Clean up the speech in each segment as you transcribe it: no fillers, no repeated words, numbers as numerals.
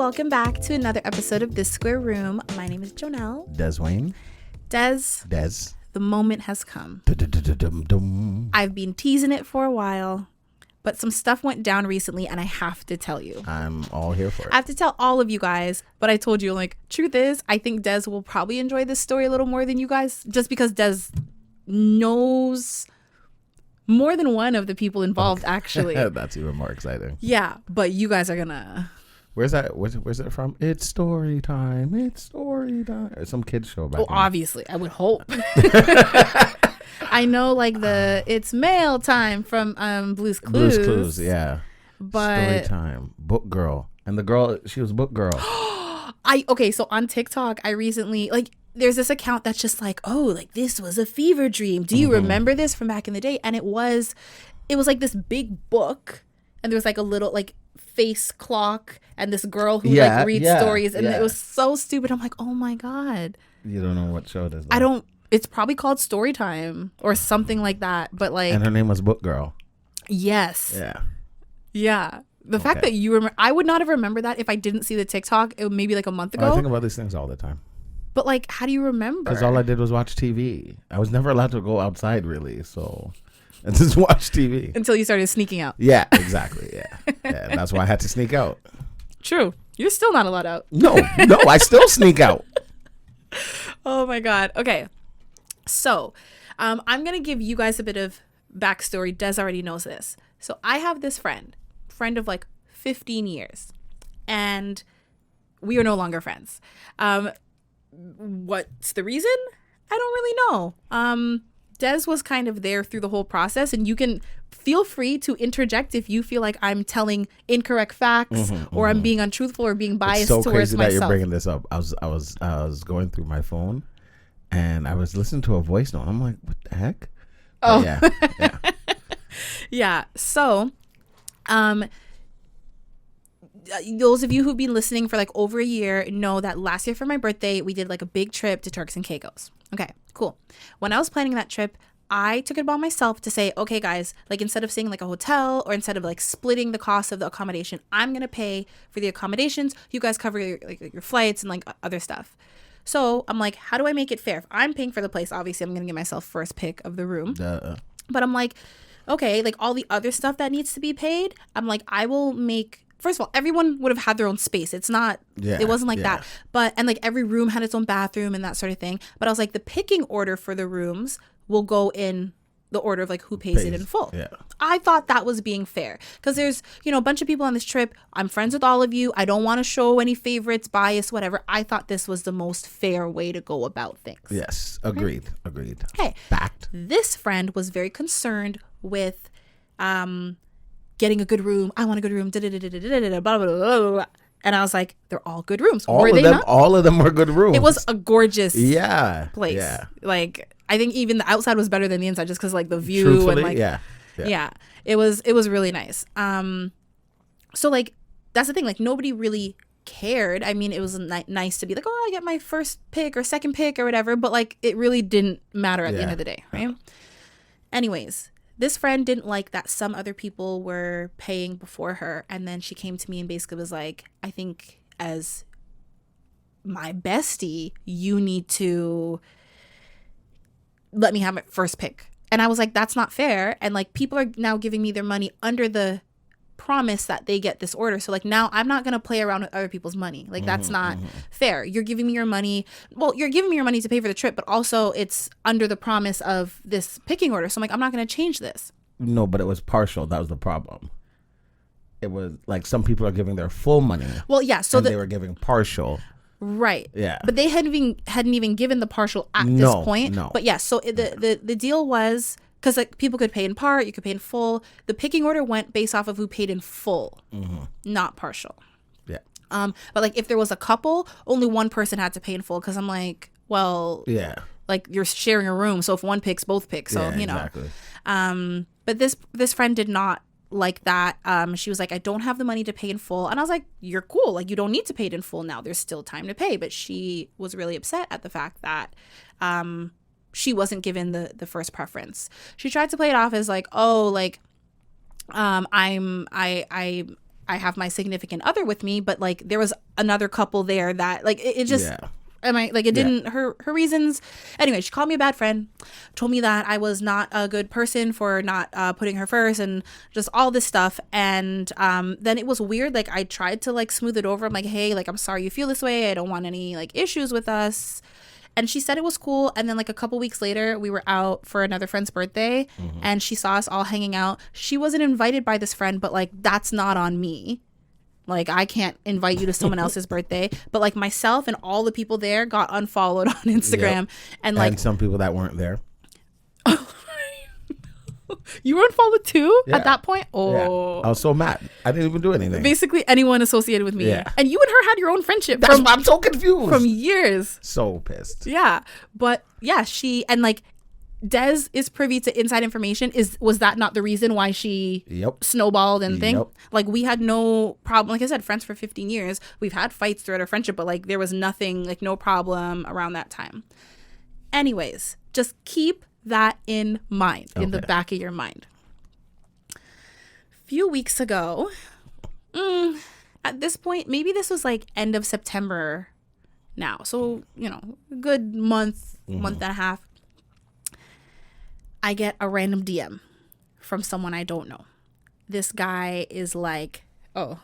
welcome back to another episode of This Square Room. My name is Jonel. Deswayne. Des. The moment has come. I've been teasing it for a while, but some stuff went down recently and I have to tell you. I'm all here for it. I have to tell all of you guys, but I told you, like, truth is, I think Des will probably enjoy this story a little more than you guys, just because Des knows more than one of the people involved, actually. That's even more exciting. Yeah, but you guys are gonna... Where's that from? It's story time. It's story time. Or some kids show back. Oh, obviously. I would hope. I know, like, it's mail time from Blue's Clues. Blue's Clues, yeah. But story time. Book girl. And the girl, she was book girl. Okay, so on TikTok, I recently, like, there's this account that's just like, oh, like, this was a fever dream. Do you remember this from back in the day? And it was like this big book, and there was like a little like face clock and this girl who like reads stories, and it was so stupid. I'm like, oh my God. You don't know what show it is, though. I don't. It's probably called Storytime or something like that. But like, and her name was Book Girl. Yes. Yeah. The fact that you remember, I would not have remembered that if I didn't see the TikTok. It maybe like a month ago. I think about these things all the time. But like, how do you remember? Because all I did was watch TV. I was never allowed to go outside, really. So I just watch TV. Until you started sneaking out. Yeah, exactly. Yeah. That's why I had to sneak out. True. You're still not allowed out. No, I still sneak out. Oh my God. Okay. So I'm going to give you guys a bit of backstory. Des already knows this. So I have this friend of like 15 years, and we are no longer friends. What's the reason? I don't really know. Des was kind of there through the whole process, and you can feel free to interject if you feel like I'm telling incorrect facts or I'm being untruthful or being biased towards myself. It's so crazy that you're bringing this up. I was going through my phone and I was listening to a voice note. I'm like, what the heck? Oh, yeah. So, those of you who've been listening for like over a year know that last year for my birthday, we did like a big trip to Turks and Caicos. Okay, cool. When I was planning that trip, I took it upon myself to say, okay, guys, like instead of staying like a hotel or instead of like splitting the cost of the accommodation, I'm going to pay for the accommodations. You guys cover your flights and like other stuff. So I'm like, how do I make it fair? If I'm paying for the place, obviously I'm going to give myself first pick of the room. But I'm like, okay, like all the other stuff that needs to be paid, I'm like, I will make... First of all, everyone would have had their own space. It wasn't like that. And like every room had its own bathroom and that sort of thing. But I was like, the picking order for the rooms will go in the order of like who pays it in full. Yeah. I thought that was being fair because there's, a bunch of people on this trip. I'm friends with all of you. I don't want to show any favorites, bias, whatever. I thought this was the most fair way to go about things. Yes. Agreed. Okay. Fact. This friend was very concerned with, getting a good room. I want a good room. Blah, blah, blah, blah, blah. And I was like, they're all good rooms. All of them were good rooms. It was a gorgeous place. Yeah. Like, I think even the outside was better than the inside just because like the view and like yeah. It was really nice. So like that's the thing. Like nobody really cared. I mean, it was nice to be like, oh, I get my first pick or second pick or whatever. But like it really didn't matter at the end of the day, right? Anyways. This friend didn't like that some other people were paying before her. And then she came to me and basically was like, I think as my bestie, you need to let me have my first pick. And I was like, that's not fair. And like people are now giving me their money under the promise that they get this order. So like now I'm not going to play around with other people's money. Like that's not fair. You're giving me your money. Well, you're giving me your money to pay for the trip, but also it's under the promise of this picking order. So I'm like, I'm not going to change this. No, but it was partial. That was the problem. It was like some people are giving their full money. Well, yeah. So they were giving partial. Right. Yeah. But they hadn't even given the partial at this point. No. But yeah. So the deal was, because like people could pay in part, you could pay in full. The picking order went based off of who paid in full, not partial. Yeah. But like if there was a couple, only one person had to pay in full. Because I'm like, well, yeah, like you're sharing a room, so if one picks, both pick. So exactly. But this friend did not like that. She was like, I don't have the money to pay in full, and I was like, you're cool. Like you don't need to pay it in full now. There's still time to pay. But she was really upset at the fact that she wasn't given the first preference. She tried to play it off as like, oh, like, I I have my significant other with me, but like there was another couple there that like it just it didn't her reasons. Anyway, she called me a bad friend, told me that I was not a good person for not putting her first, and just all this stuff. And then it was weird. Like I tried to like smooth it over. I'm like, hey, like I'm sorry you feel this way. I don't want any like issues with us. And she said it was cool. And then like a couple weeks later, we were out for another friend's birthday, and she saw us all hanging out. She wasn't invited by this friend, but like that's not on me. Like, I can't invite you to someone else's birthday. But, like, myself and all the people there got unfollowed on Instagram. And, like... And some people that weren't there. You were unfollowed, too, at that point? Oh. Yeah. I was so mad. I didn't even do anything. Basically, anyone associated with me. Yeah. And you and her had your own friendship. That's why I'm so confused. From years. So pissed. Yeah. But, yeah, she... And, like... Des is privy to inside information. Was that not the reason why she snowballed and thing? Like, we had no problem. Like I said, friends for 15 years. We've had fights throughout our friendship, but like there was nothing, like no problem around that time. Anyways, just keep that in mind, in the back of your mind. A few weeks ago, at this point, maybe this was like end of September now. So, you know, a good month and a half. I get a random DM from someone I don't know. This guy is like, I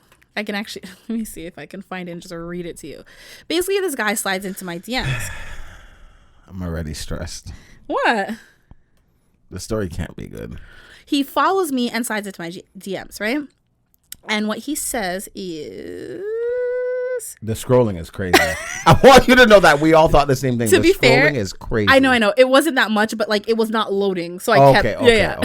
can actually, let me see if I can find it and just read it to you. Basically, this guy slides into my DMs. I'm already stressed. What? The story can't be good. He follows me and slides into my DMs, right? And what he says is... The scrolling is crazy. I want you to know that we all thought the same thing. To be fair, scrolling is crazy. I know. It wasn't that much, but like it was not loading, so I kept. Okay.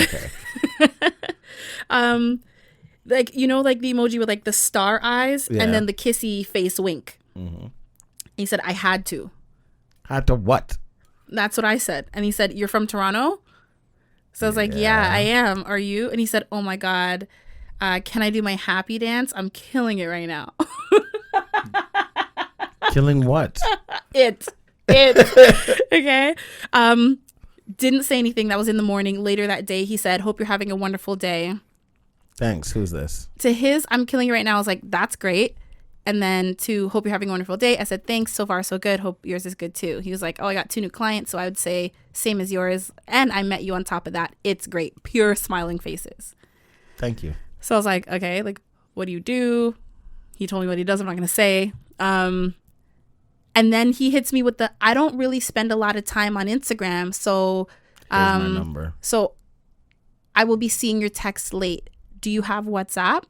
Like you know, like the emoji with like the star eyes and then the kissy face wink. He said I had to. Had to what? That's what I said, and he said, "You're from Toronto." So I was like, "Yeah, I am. Are you?" And he said, "Oh my God, can I do my happy dance? I'm killing it right now." Killing what? It. Okay. Didn't say anything. That was in the morning. Later that day, he said, "Hope you're having a wonderful day." Thanks. Who's this? To his, "I'm killing it right now." I was like, "That's great." And then to "Hope you're having a wonderful day," I said, "Thanks. So far, so good. Hope yours is good too." He was like, "Oh, I got 2 new clients." So I would say same as yours. And I met you on top of that. It's great. Pure smiling faces. Thank you. So I was like, okay, like, what do you do? He told me what he does. I'm not going to say. And then he hits me with I don't really spend a lot of time on Instagram. So, here's my number. So I will be seeing your text late. Do you have WhatsApp?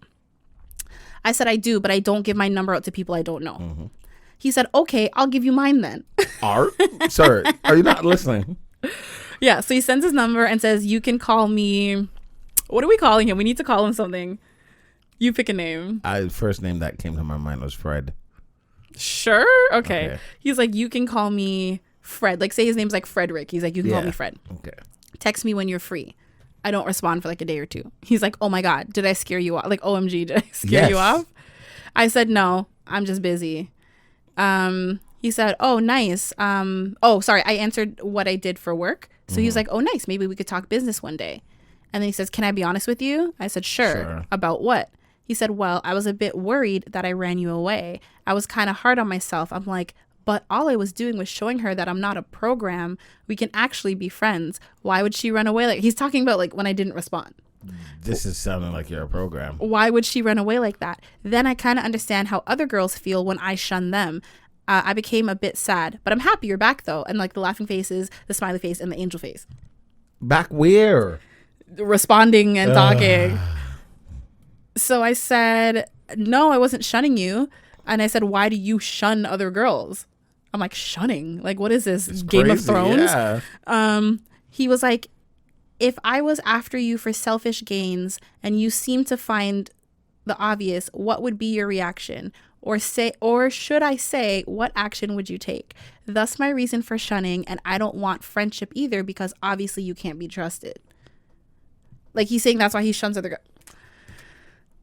I said, I do, but I don't give my number out to people I don't know. He said, okay, I'll give you mine then. Sir, are you not listening? Yeah. So he sends his number and says, you can call me. What are we calling him? We need to call him something. You pick a name. First name that came to my mind was Fred. Sure. Okay. He's like, you can call me Fred. Like, say his name's like Frederick. He's like, you can call me Fred. Okay. Text me when you're free. I don't respond for like a day or 2. He's like, oh my God, did I scare you off? Like, OMG, did I scare you off? I said, no, I'm just busy. He said, oh, nice. Sorry. I answered what I did for work. So he was like, oh, nice. Maybe we could talk business one day. And then he says, can I be honest with you? I said, sure. About what? He said, well, I was a bit worried that I ran you away. I was kind of hard on myself. I'm like, but all I was doing was showing her that I'm not a program. We can actually be friends. Why would she run away? Like, he's talking about like when I didn't respond. This is sounding like you're a program. Why would she run away like that? Then I kind of understand how other girls feel when I shun them. I became a bit sad, but I'm happy you're back though. And like the laughing faces, the smiley face, and the angel face. Back where? Responding and talking. So I said, no, I wasn't shunning you. And I said, why do you shun other girls? I'm like, shunning? Like, what is this? It's Game crazy, of Thrones? Yeah. He was like, if I was after you for selfish gains and you seem to find the obvious, what would be your reaction? Or should I say, what action would you take? Thus my reason for shunning, and I don't want friendship either because obviously you can't be trusted. Like, he's saying that's why he shuns other girls.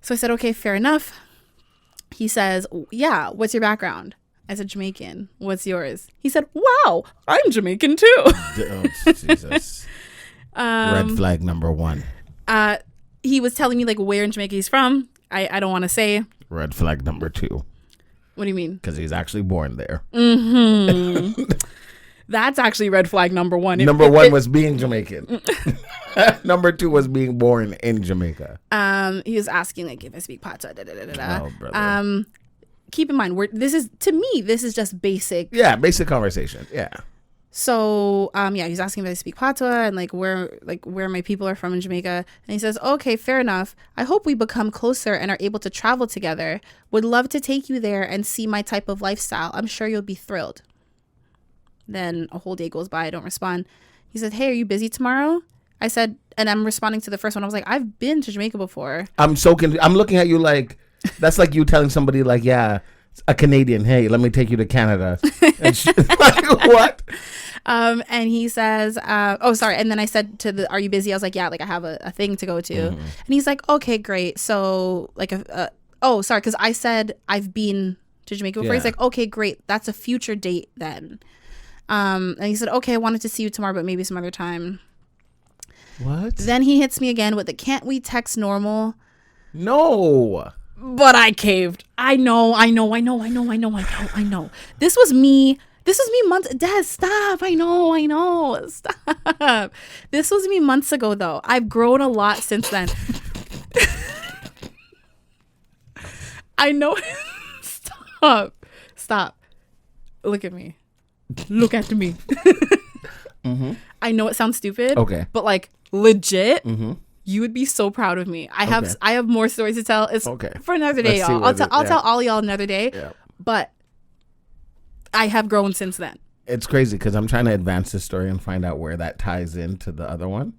So I said, okay, fair enough. He says, yeah, what's your background? I said, Jamaican. What's yours? He said, wow, I'm Jamaican too. Oh, Jesus. Red flag number 1. He was telling me like where in Jamaica he's from. I don't want to say. Red flag number 2. What do you mean? Because he's actually born there. That's actually red flag number 1. Number 1 was being Jamaican. Number 2 was being born in Jamaica. He was asking like if I speak patois. Oh, brother. Keep in mind, this is just basic. Yeah, basic conversation. Yeah. So, he's asking if I speak patois and where my people are from in Jamaica. And he says, okay, fair enough. I hope we become closer and are able to travel together. Would love to take you there and see my type of lifestyle. I'm sure you'll be thrilled. Then a whole day goes by. I don't respond. He said, hey, are you busy tomorrow? I said, and I'm responding to the first one. I was like, I've been to Jamaica before. I'm looking at you like, that's like you telling somebody like, yeah, a Canadian, hey, let me take you to Canada. Like, what? And he says, oh, sorry. And then I said are you busy? I was like, yeah, like I have a thing to go to. And he's like, okay, great. So like, sorry. Cause I said I've been to Jamaica before. Yeah. He's like, okay, great. That's a future date then. And he said, okay, I wanted to see you tomorrow, but maybe some other time. What? Then he hits me again with the can't we text normal? No. But I caved. I know. This was me months. Des, stop. I know. Stop. This was me months ago, though. I've grown a lot since then. I know. Stop. Look at me. Mm-hmm. I know it sounds stupid. Okay. But like legit. Mm-hmm. You would be so proud of me. I have more stories to tell. It's okay. For another day, y'all. I'll tell all y'all another day. Yeah. But I have grown since then. It's crazy because I'm trying to advance this story and find out where that ties into the other one.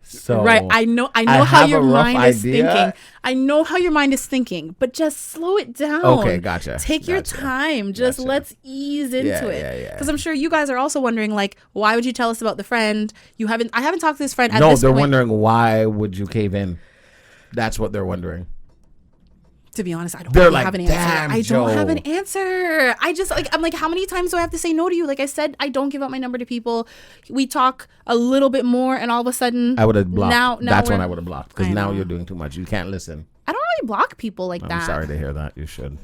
So right, I know how your mind is thinking. I know how your mind is thinking, but just slow it down. Okay, gotcha. Take your time. Just let's ease into it. Yeah. Because I'm sure you guys are also wondering, like, why would you tell us about the friend? I haven't talked to this friend. No, they're wondering wondering why would you cave in. That's what they're wondering. To be honest, I don't really have an answer. I don't have an answer. I'm like, how many times do I have to say no to you? Like I said, I don't give out my number to people. We talk a little bit more, and all of a sudden, I would have blocked. Now that's when I would have blocked because now you're doing too much. You can't listen. I don't really block people like that. I'm sorry to hear that. You should.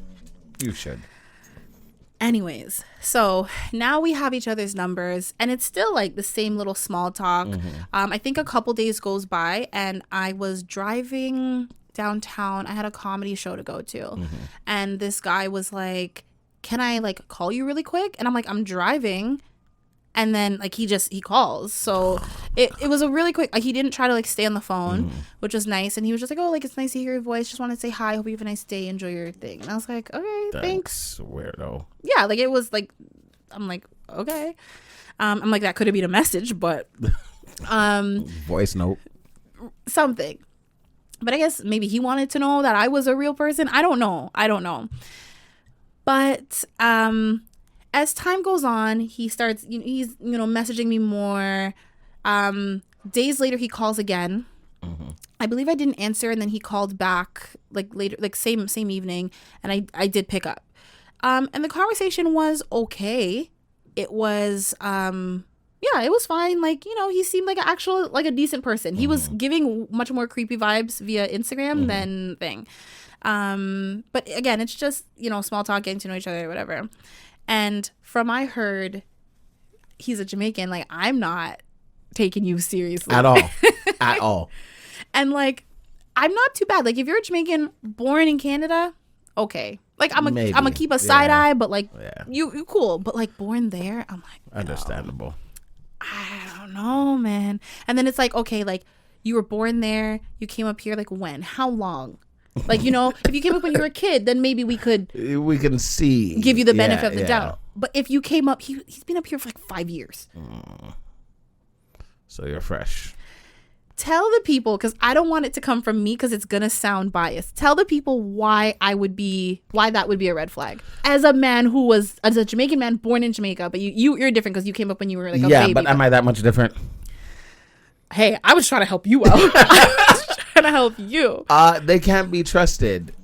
Anyways, so now we have each other's numbers, and it's still like the same little small talk. I think a couple days goes by, and I was driving downtown. I had a comedy show to go to, and this guy was like, can I like call you really quick? And I'm like, I'm driving. And then like he calls. So it was a really quick, like, he didn't try to like stay on the phone, which was nice. And he was just like, oh, like, it's nice to hear your voice, just want to say hi, hope you have a nice day, enjoy your thing. And I was like, okay, thanks. Weirdo. Yeah, like it was like, I'm like, okay. I'm like, that could have been a message, but voice note, something. But I guess maybe he wanted to know that I was a real person. I don't know. But as time goes on, he starts, he's, messaging me more. Days later, he calls again. I believe I didn't answer, and then he called back like later, like same evening, and I did pick up. And the conversation was okay. It was it was fine. Like, he seemed like a decent person. He was giving much more creepy vibes via Instagram than thing. But again, it's just, small talk, getting to know each other, whatever. And from I heard, he's a Jamaican. Like, I'm not taking you seriously at all. At all. And like, I'm not too bad. Like, if you're a Jamaican born in Canada, okay. Like, I'm gonna keep a side eye, but like, you cool. But like, born there, I'm like, understandable. I don't know, man. And then it's like, okay, like, you were born there, you came up here, like, when? How long? Like, if you came up when you were a kid, then maybe we can see, give you the benefit of the doubt. But if you came up, he's been up here for like 5 years. So you're fresh. Tell the people, because I don't want it to come from me, because it's gonna sound biased. Tell the people why that would be a red flag. As a Jamaican man born in Jamaica, but you're different because you came up when you were like a baby. Yeah, but am I that much different? Hey, I was trying to help you out. I was trying to help you. They can't be trusted.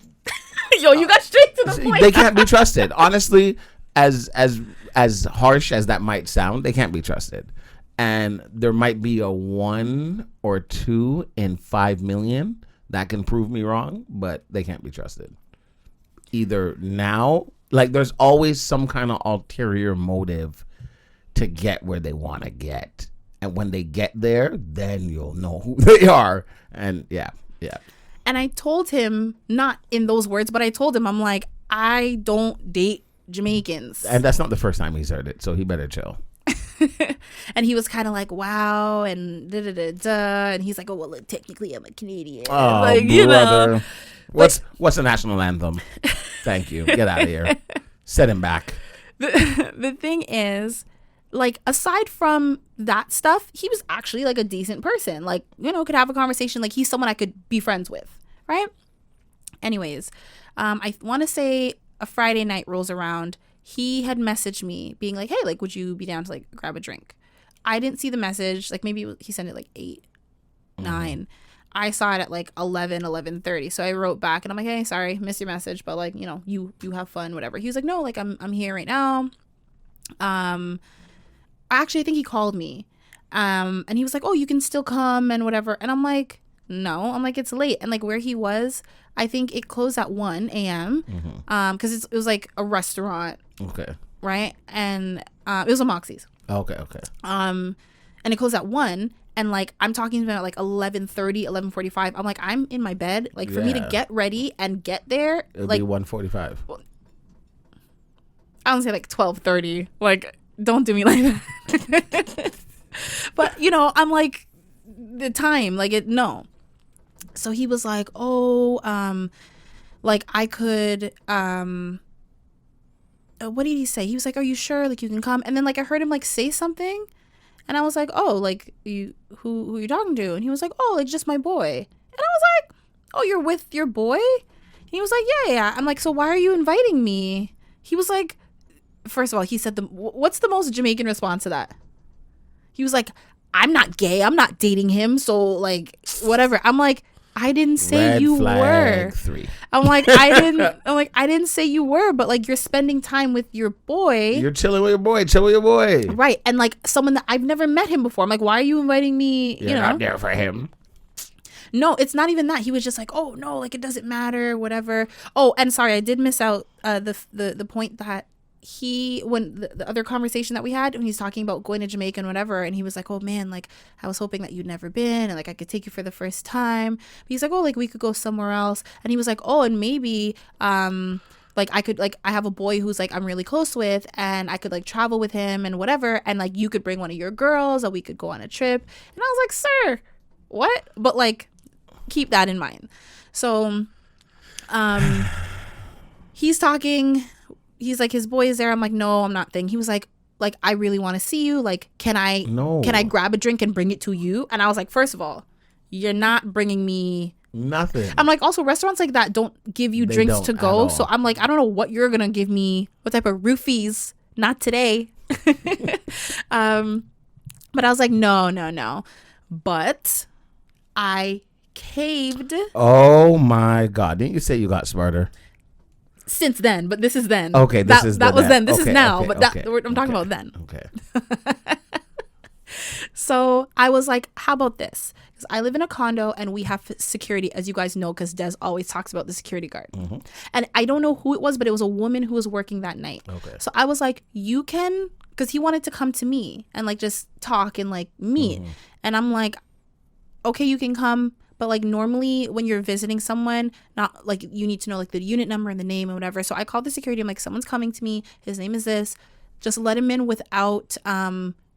Yo, you got straight to the point. They can't be trusted. Honestly, as harsh as that might sound, they can't be trusted. And there might be a 1 or 2 in 5 million that can prove me wrong, but they can't be trusted. Either now, like there's always some kind of ulterior motive to get where they want to get. And when they get there, then you'll know who they are. And yeah. And I told him, not in those words, but I told him, I'm like, I don't date Jamaicans. And that's not the first time he's heard it, so he better chill. And he was kind of like, wow, and da-da-da-da. And he's like, oh, well, technically I'm a Canadian. Oh, like, you know. What's the national anthem? Thank you. Get out of here. Set him back. The thing is, like, aside from that stuff, he was actually, like, a decent person. Like, you know, could have a conversation. Like, he's someone I could be friends with, right? Anyways, I want to say a Friday night rolls around. He had messaged me being like, hey, like, would you be down to, like, grab a drink? I didn't see the message. Like, maybe he sent it, like, 8, 9. I saw it at, like, 11:30. So I wrote back, and I'm like, hey, sorry, missed your message. But, like, you know, you have fun, whatever. He was like, no, like, I'm here right now. Actually, I think he called me. And he was like, oh, you can still come and whatever. And I'm like, no. I'm like, it's late. And, like, where he was, I think it closed at 1 a.m. Because it was, like, a restaurant. Okay. Right? And it was a Moxie's. Okay. And it closed at 1. And, like, I'm talking about, like, 11:30, 11:45. I'm like, I'm in my bed. Like, for me to get ready and get there. It'll like, be 1:45. I don't say, like, 12:30. Like, don't do me like that. But, you know, I'm like, the time. Like, no. So he was like, oh, like, I could, what did he say? He was like, are you sure? Like, you can come? And then, like, I heard him, like, say something. And I was like, oh, like, who you talking to? And he was like, oh, like, just my boy. And I was like, oh, you're with your boy? And he was like, yeah. I'm like, so why are you inviting me? He was like, first of all, he said, what's the most Jamaican response to that? He was like, I'm not gay. I'm not dating him. So, like, whatever. I'm like, I didn't say Red you flag were. 3. I'm like, I didn't say you were, but, like, you're spending time with your boy. You're chilling with your boy. Chill with your boy. Right. And, like, someone that I've never met him before. I'm like, why are you inviting me? You're you know, not there for him. No, it's not even that. He was just like, oh, no, like, it doesn't matter, whatever. Oh, and sorry, I did miss out the point that when the other conversation that we had, when he's talking about going to Jamaica and whatever, and he was like, oh man, like, I was hoping that you'd never been, and, like, I could take you for the first time. But he's like, oh, like, we could go somewhere else. And he was like, oh, and maybe like, I could, like, I have a boy who's, like, I'm really close with, and I could, like, travel with him and whatever, and, like, you could bring one of your girls, or we could go on a trip. And I was like, sir, what? But, like, keep that in mind. So he's talking. He's like, his boy is there. I'm like, no, I'm not thinking. He was like, I really want to see you. Like, can I grab a drink and bring it to you? And I was like, first of all, you're not bringing me nothing. I'm like, also, restaurants like that don't give you drinks to go. So I'm like, I don't know what you're going to give me. What type of roofies? Not today. But I was like, no. But I caved. Oh my God. Didn't you say you got smarter? Since then, but this is then. Okay, that was then. This is now, okay, but I'm talking about then. Okay. So I was like, how about this? Because I live in a condo and we have security, as you guys know, because Des always talks about the security guard. Mm-hmm. And I don't know who it was, but it was a woman who was working that night. Okay. So I was like, you can, because he wanted to come to me and, like, just talk and, like, meet. Mm-hmm. And I'm like, okay, you can come. But, like, normally when you're visiting someone, not, like, you need to know, like, the unit number and the name and whatever. So I called the security. I'm like, someone's coming to me. His name is this. Just let him in without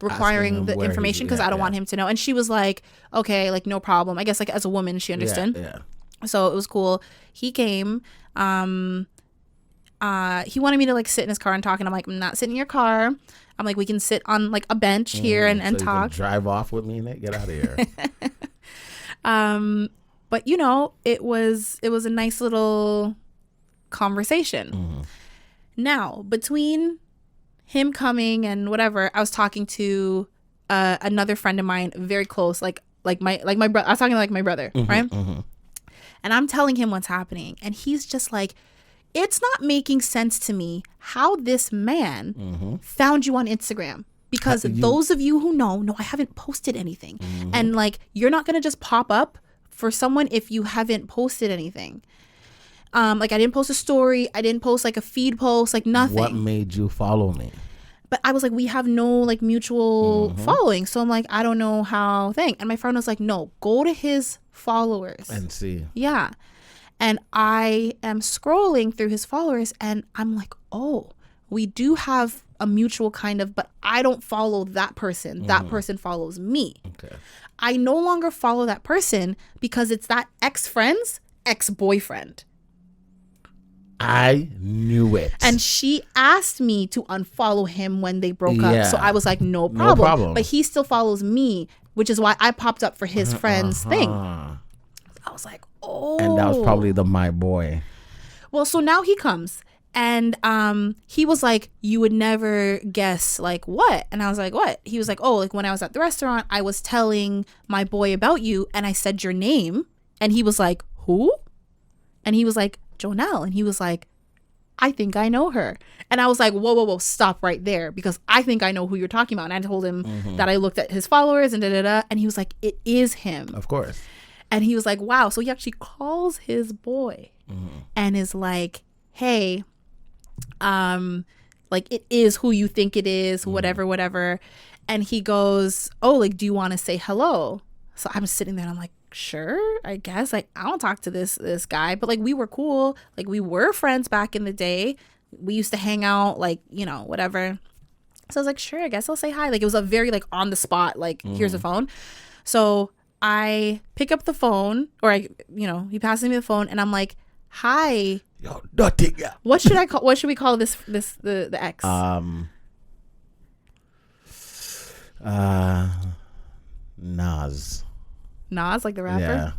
requiring the information, because I don't want him to know. And she was like, okay, like, no problem. I guess, like, as a woman, she understood. Yeah. So it was cool. He came. He wanted me to, like, sit in his car and talk. And I'm like, I'm not sitting in your car. I'm like, we can sit on, like, a bench here and so talk. You can drive off with me, Nick. Get out of here. But, you know, it was a nice little conversation. Mm-hmm. Now, between him coming and whatever, I was talking to another friend of mine, very close, like my brother. I was talking like my brother, mm-hmm, right? Mm-hmm. And I'm telling him what's happening, and he's just like, it's not making sense to me how this man mm-hmm. found you on Instagram. Because those of you who know, I haven't posted anything. Mm-hmm. And, like, you're not going to just pop up for someone if you haven't posted anything. Like I didn't post a story. I didn't post like a feed post, like nothing. What made you follow me? But I was like, we have no like mutual following. So I'm like, I don't know how thing. And my friend was like, no, go to his followers. And see. Yeah. And I am scrolling through his followers and I'm like, oh, we do have a mutual kind of, but I don't follow that person. That person follows me. Okay. I no longer follow that person because it's that ex-friend's ex-boyfriend. I knew it. And she asked me to unfollow him when they broke up. So I was like, no problem. No problem. But he still follows me, which is why I popped up for his friend's thing. I was like, oh. And that was probably the my boy. Well, so now he comes and he was like, you would never guess like what? And I was like, what? He was like, oh, like when I was at the restaurant, I was telling my boy about you and I said your name. And he was like, who? And he was like, Jonel. And he was like, I think I know her. And I was like, whoa, stop right there. Because I think I know who you're talking about. And I told him that I looked at his followers and da-da-da. And he was like, it is him. Of course. And he was like, wow. So he actually calls his boy and is like, hey, like it is who you think it is, whatever. And he goes, oh, like, do you want to say hello? So I'm sitting there and I'm like, sure, I guess. Like, I don't talk to this guy, but like we were cool. Like we were friends back in the day. We used to hang out, like, you know, whatever. So I was like, sure, I guess I'll say hi. Like it was a very like on the spot, like here's a phone. So I pick up the phone, or he passes me the phone and I'm like, hi. Yo, nothing. What should we call the ex? Nas, like the rapper? Yeah.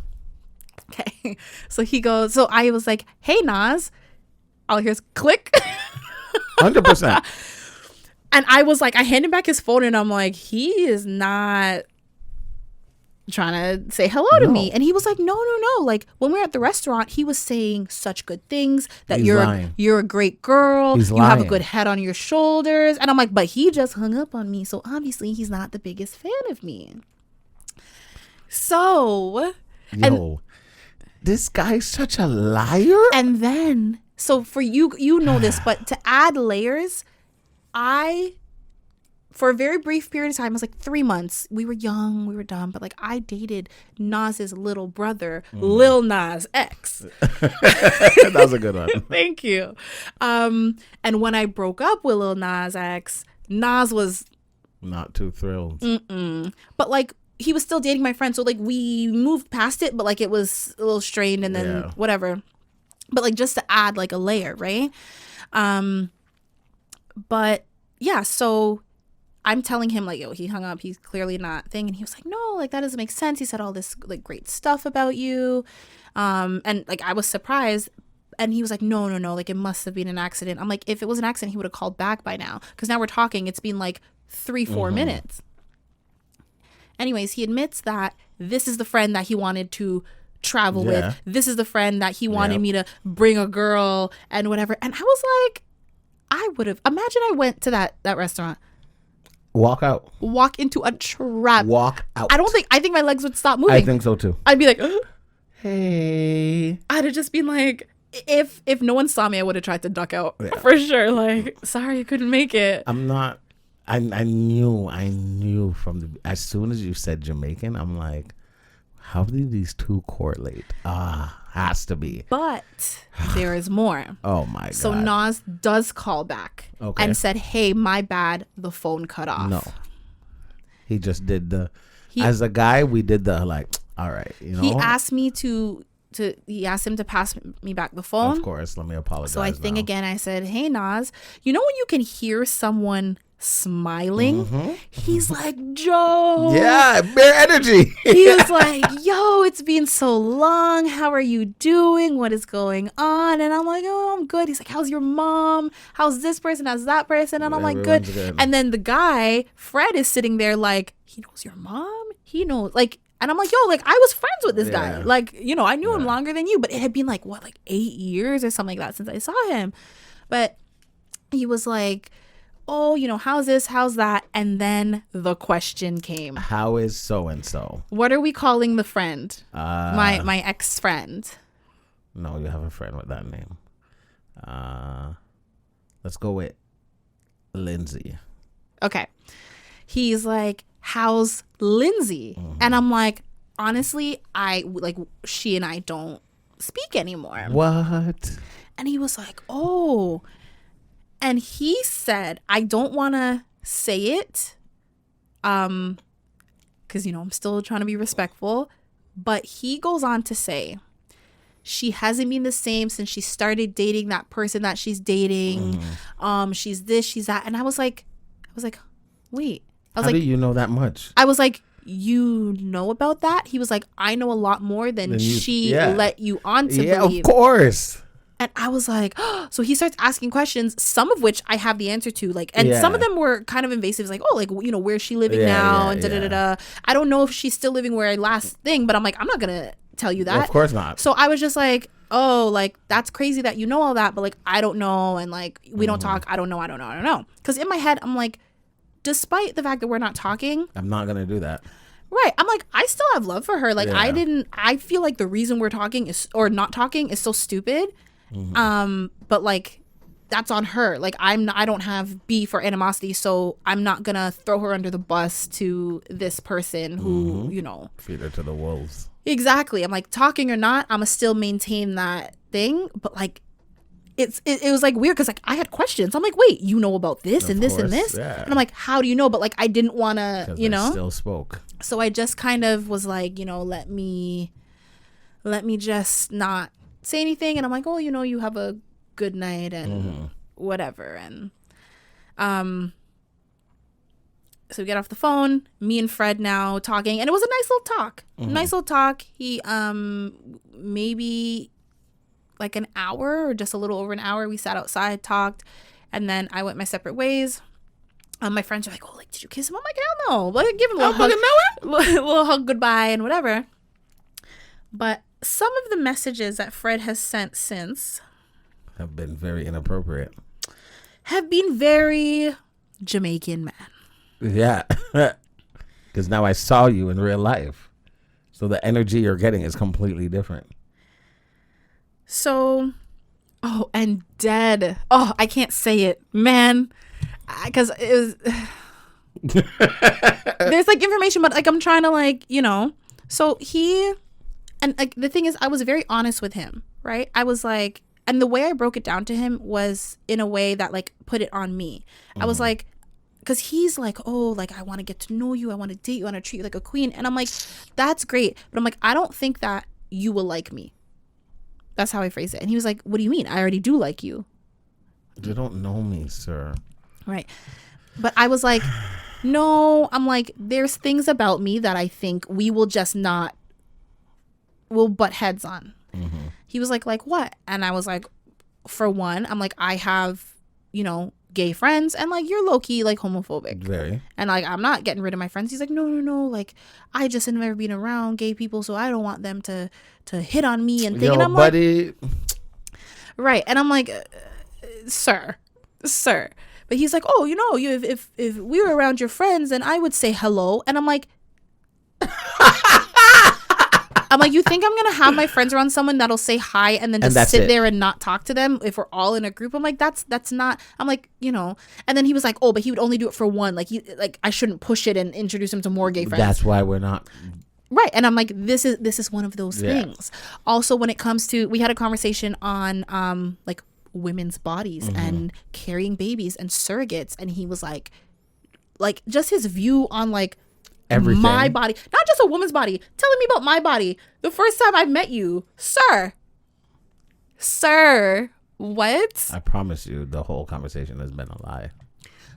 Okay. So he goes, so I was like, hey, Nas. All I hear is click. 100%. And I was like, I handed back his phone and I'm like, he is not trying to say hello to me. And he was like, no. Like when we were at the restaurant, he was saying such good things that you're a great girl. He's you lying. have a good head on your shoulders. And I'm like, but he just hung up on me. So obviously he's not the biggest fan of me. So, this guy's such a liar. And then, so for you know this, but to add layers, for a very brief period of time, it was like 3 months. We were young, we were dumb, but like I dated Nas's little brother, Lil Nas X. That was a good one. Thank you. And when I broke up with Lil Nas X, Nas was not too thrilled. But like, he was still dating my friend. So like we moved past it, but like it was a little strained and then whatever. But like just to add like a layer, right? But yeah, so I'm telling him like, yo, he hung up. He's clearly not thing. And he was like, no, like that doesn't make sense. He said all this like great stuff about you. And like I was surprised. And he was like, no, like it must have been an accident. I'm like, if it was an accident, he would have called back by now. Because now we're talking. It's been like 3-4 minutes. Anyways, he admits that this is the friend that he wanted to travel with. This is the friend that he wanted me to bring a girl and whatever. And I was like, I would have. Imagine I went to that restaurant. Walk out. Walk into a trap. Walk out. I think my legs would stop moving. I think so too. I'd be like, hey. I'd have just been like, if no one saw me, I would have tried to duck out for sure. Like, sorry, I couldn't make it. I'm not. I knew as soon as you said Jamaican, I'm like, how do these two correlate? Has to be. But there is more. Oh my God. So Nas does call back and said, hey, my bad, the phone cut off. No. He just did as a guy, we did the like, all right, you know. He asked me he asked him to pass me back the phone. Of course, let me apologize. So I think again, I said, hey, Nas, you know when you can hear someone smiling? He's like, Joe. Yeah, bare energy. He was like, yo, it's been so long. How are you doing? What is going on? And I'm like, oh, I'm good. He's like, how's your mom? How's this person? How's that person? And I'm like, good. And then the guy, Fred, is sitting there like, he knows your mom? He knows, like, and I'm like, yo, like, I was friends with this guy. Like, you know, I knew him longer than you, but it had been like, what, like 8 years or something like that since I saw him. But he was like, oh, how's this, how's that, and then the question came. How is so-and-so? What are we calling the friend? My ex-friend. No, you have a friend with that name. Let's go with Lindsay. Okay. He's like, how's Lindsay? Mm-hmm. And I'm like, honestly, she and I don't speak anymore. What? And he was like, oh. And he said, I don't want to say it, because, I'm still trying to be respectful. But he goes on to say, she hasn't been the same since she started dating that person that she's dating. She's this, she's that. And I was like, wait. How do you know that much? I was like, you know about that? He was like, I know a lot more than she let you on to believe. Yeah, of course. And I was like, oh. So he starts asking questions, some of which I have the answer to. Some of them were kind of invasive. It's like, oh, where's she living now? And da-da-da-da. I don't know if she's still living where I last thing, but I'm like, I'm not going to tell you that. Well, of course not. So I was just like, oh, that's crazy that you know all that, but I don't know. And we don't talk. I don't know. Because in my head, I'm like, despite the fact that we're not talking, I'm not going to do that. Right. I'm like, I still have love for her. I feel like the reason we're talking or not talking is so stupid. But that's on her. I don't have beef or animosity, so I'm not gonna throw her under the bus to this person who, feed her to the wolves. Exactly. I'm like, talking or not, I'ma still maintain that thing. But it was weird because I had questions. I'm like, wait, you know about this and this and this? Yeah. And I'm like, how do you know? But I didn't wanna, still spoke. So I just kind of was like, let me just not say anything. And I'm like, oh, you have a good night and whatever. And so we get off the phone, me and Fred now talking, and it was a nice little talk. He maybe an hour or just a little over an hour, we sat outside, talked, and then I went my separate ways. My friends are like, oh, did you kiss him? I'm like, hell no. Give him a little hug goodbye and whatever. But some of the messages that Fred has sent since have been very inappropriate. Have been very Jamaican, man. Yeah. Because now I saw you in real life. So the energy you're getting is completely different. So, and dead. Oh, I can't say it, man. Because it was... There's information, but I'm trying to So he... And the thing is, I was very honest with him, right? I was like, and the way I broke it down to him was in a way that put it on me. I was like, because he's like, oh, I want to get to know you. I want to date you. I want to treat you like a queen. And I'm like, that's great. But I'm like, I don't think that you will like me. That's how I phrase it. And he was like, what do you mean? I already do like you. You don't know me, sir. Right. But I was like, no, I'm like, there's things about me that I think we will just not. We'll butt heads on. He was like what? And I was like, for one, I'm like, I have, gay friends, and you're low-key homophobic. Very. And I'm not getting rid of my friends. He's like, no, I just have never been around gay people, so I don't want them to hit on me and thing. And I'm buddy. Right. And I'm like, sir. But he's like, oh, if we were around your friends, then I would say hello. And I'm like, you think I'm going to have my friends around someone that'll say hi and then just sit there and not talk to them if we're all in a group? I'm like, that's not, I'm like, And then he was like, oh, but he would only do it for one. I shouldn't push it and introduce him to more gay friends. That's why we're not. Right. And I'm like, this is one of those things. Also, when it comes to, we had a conversation on women's bodies and carrying babies and surrogates. And he was like just his view on everything. My body, not just a woman's body, telling me about my body. The first time I met you, sir, what? I promise you the whole conversation has been a lie.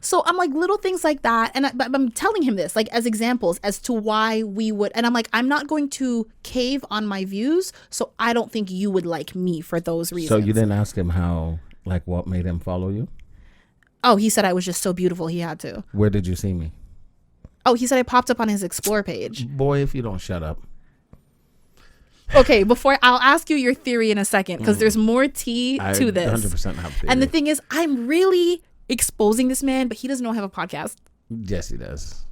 So I'm like, little things like that. And I'm telling him this as examples as to why we would. And I'm like, I'm not going to cave on my views. So I don't think you would like me for those reasons. So you didn't ask him how, what made him follow you? Oh, he said I was just so beautiful. He had to. Where did you see me? Oh, he said I popped up on his Explore page. Boy, if you don't shut up. Okay, I'll ask you your theory in a second because there's more tea to this. 100% have theory. And the thing is, I'm really exposing this man, but he doesn't know I have a podcast. Yes, he does.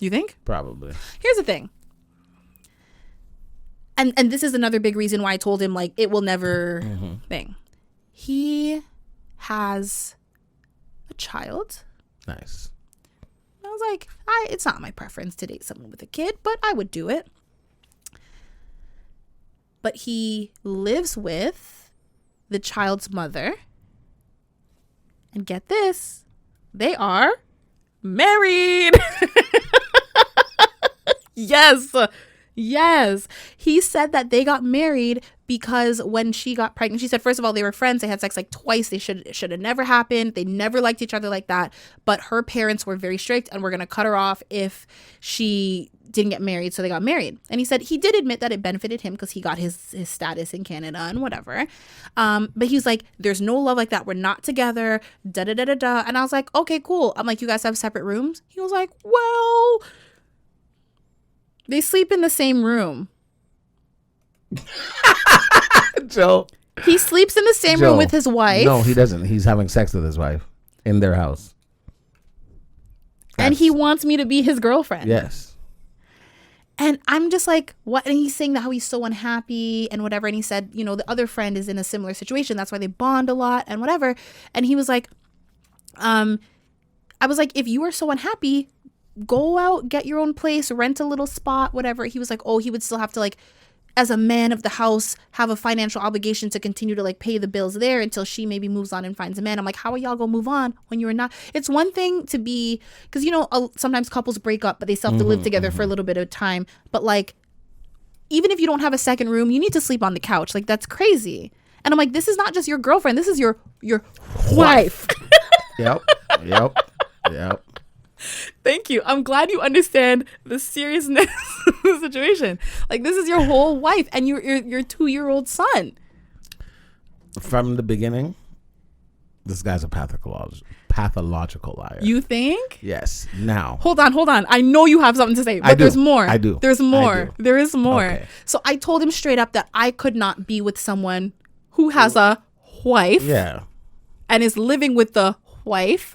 You think? Probably. Here's the thing. And this is another big reason why I told him, like, it will never thing. He has a child. Nice. I was like, it's not my preference to date someone with a kid, but I would do it. But he lives with the child's mother. And get this, they are married. Yes. He said that they got married because when she got pregnant, she said, first of all, they were friends. They had sex like twice. They should have never happened. They never liked each other like that. But her parents were very strict and were going to cut her off if she didn't get married. So they got married. And he said he did admit that it benefited him because he got his status in Canada and whatever. But he was like, there's no love like that. We're not together. Da da da da da. And I was like, okay, cool. I'm like, you guys have separate rooms? He was like, well, they sleep in the same room. Joe. He sleeps in the same room with his wife. No, he doesn't. He's having sex with his wife in their house. And he wants me to be his girlfriend. Yes. And I'm just like, what? And he's saying that how he's so unhappy and whatever. And he said, you know, the other friend is in a similar situation. That's why they bond a lot and whatever. And he was like, I was like, if you are so unhappy, go out, get your own place, rent a little spot, whatever. He was like, oh, he would still have to, like, as a man of the house, have a financial obligation to continue to, like, pay the bills there until she maybe moves on and finds a man. I'm like, how are y'all gonna move on when you are not? It's one thing to be, because, you know, sometimes couples break up, but they still have to live together for a little bit of time. But, like, even if you don't have a second room, you need to sleep on the couch. Like, that's crazy. And I'm like, this is not just your girlfriend. This is your wife. Yep. Thank you. I'm glad you understand the seriousness of the situation. Like, this is your whole wife and your 2-year-old son. From the beginning, this guy's a pathological liar. You think? Yes. Now. Hold on. I know you have something to say, but there's more. I do. There's more. There is more. Okay. So I told him straight up that I could not be with someone who has a wife. Yeah. And is living with the wife.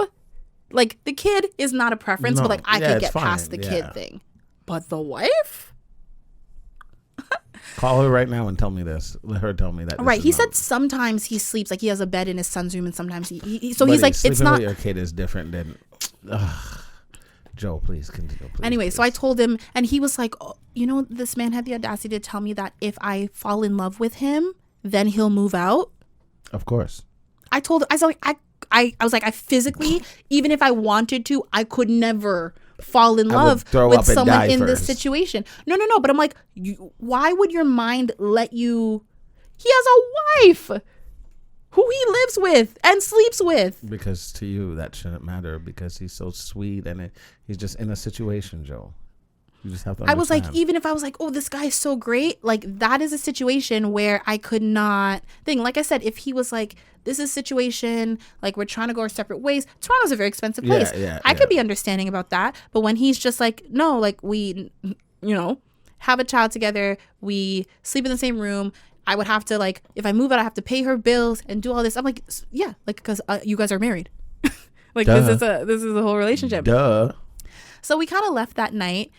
Like, the kid is not a preference, No. but, like, I can get fine. past the kid thing. But the wife? Call her right now and tell me this. Let her tell me that. Right. He said sometimes he sleeps, like, he has a bed in his son's room, and sometimes so but he's like, it's not. With your kid is different than. Joe, please continue. Please, anyway, please. so I told him, and he was like, oh, you know, this man had the audacity to tell me that if I fall in love with him, then he'll move out. Of course. I was like, I physically, even if I wanted to, I could never fall in love with someone in this situation. No. But I'm like, why would your mind let you? He has a wife who he lives with and sleeps with. Because to you, that shouldn't matter because he's so sweet and he's just in a situation, Joe. You just have to understand. I was like, even if I was like, oh, this guy's so great, like, that is a situation where I could not think. Like I said, if he was like, this is a situation, like, we're trying to go our separate ways. Toronto's a very expensive place. I could be understanding about that. But when he's just like, no, like, we, you know, have a child together, we sleep in the same room. I would have to, like, if I move out, I have to pay her bills and do all this. I'm like, yeah, like, because you guys are married. Like, this is a whole relationship. Duh. So we kind of left that night.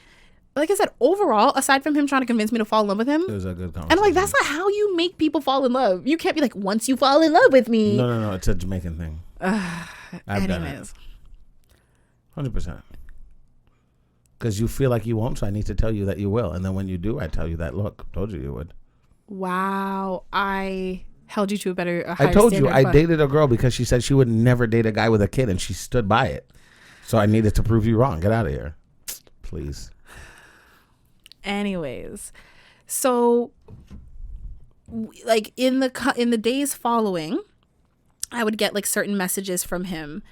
Like I said, overall, aside from him trying to convince me to fall in love with him, it was a good conversation. And I'm like, that's not how you make people fall in love. You can't be like, once you fall in love with me. No. It's a Jamaican thing. I've done it. 100%. Because you feel like you won't, so I need to tell you that you will. And then when you do, I tell you that, look, told you would. Wow. I held you to a higher I told you, standard, I dated a girl because she said she would never date a guy with a kid, and she stood by it. So I needed to prove you wrong. Get out of here. Please. Anyways, so like in the days following, I would get like certain messages from him.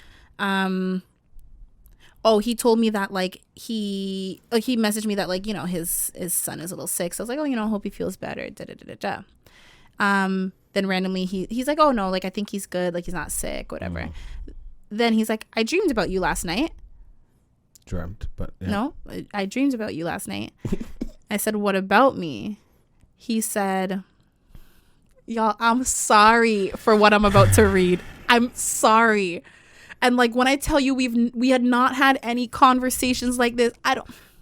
He told me that like he messaged me that like, you know, his son is a little sick. So I was like, oh, you know, I hope he feels better. Then randomly he's like, oh no, like I think he's good, like he's not sick, whatever. Then he's like, I dreamed about you last night. But yeah. No, I dreamed about you last night. I said, what about me? He said, y'all, I'm sorry for what I'm about to read. I'm sorry. And like when I tell you we had not had any conversations like this,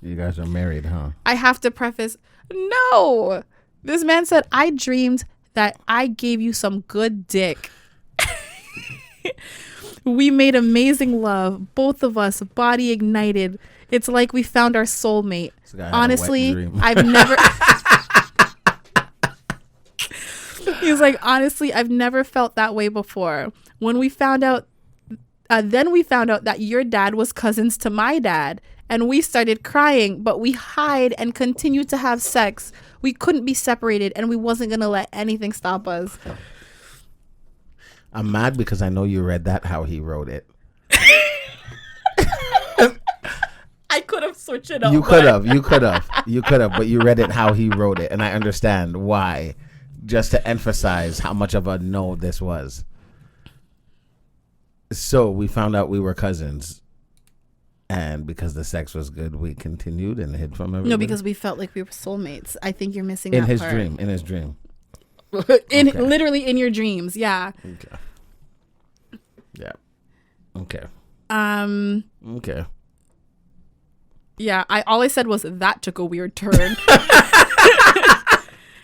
You guys are married, huh? I have to preface, no. This man said, I dreamed that I gave you some good dick. We made amazing love, both of us, body ignited. It's like we found our soulmate. Honestly, I've never. He's like, honestly, I've never felt that way before. When we found out, then we found out that your dad was cousins to my dad, and we started crying, but we hide and continued to have sex. We couldn't be separated, and we wasn't gonna let anything stop us. I'm mad because I know you read that how he wrote it. I could have switched it up. You could have, but you read it how he wrote it, and I understand why. Just to emphasize how much of a no this was. So we found out we were cousins, and because the sex was good, we continued and hid from everybody. No, because we felt like we were soulmates. I think you're missing in that his part. dream. In his dream. Literally in your dreams, yeah. Okay. Yeah. Okay. Okay. Yeah, all I said was that took a weird turn.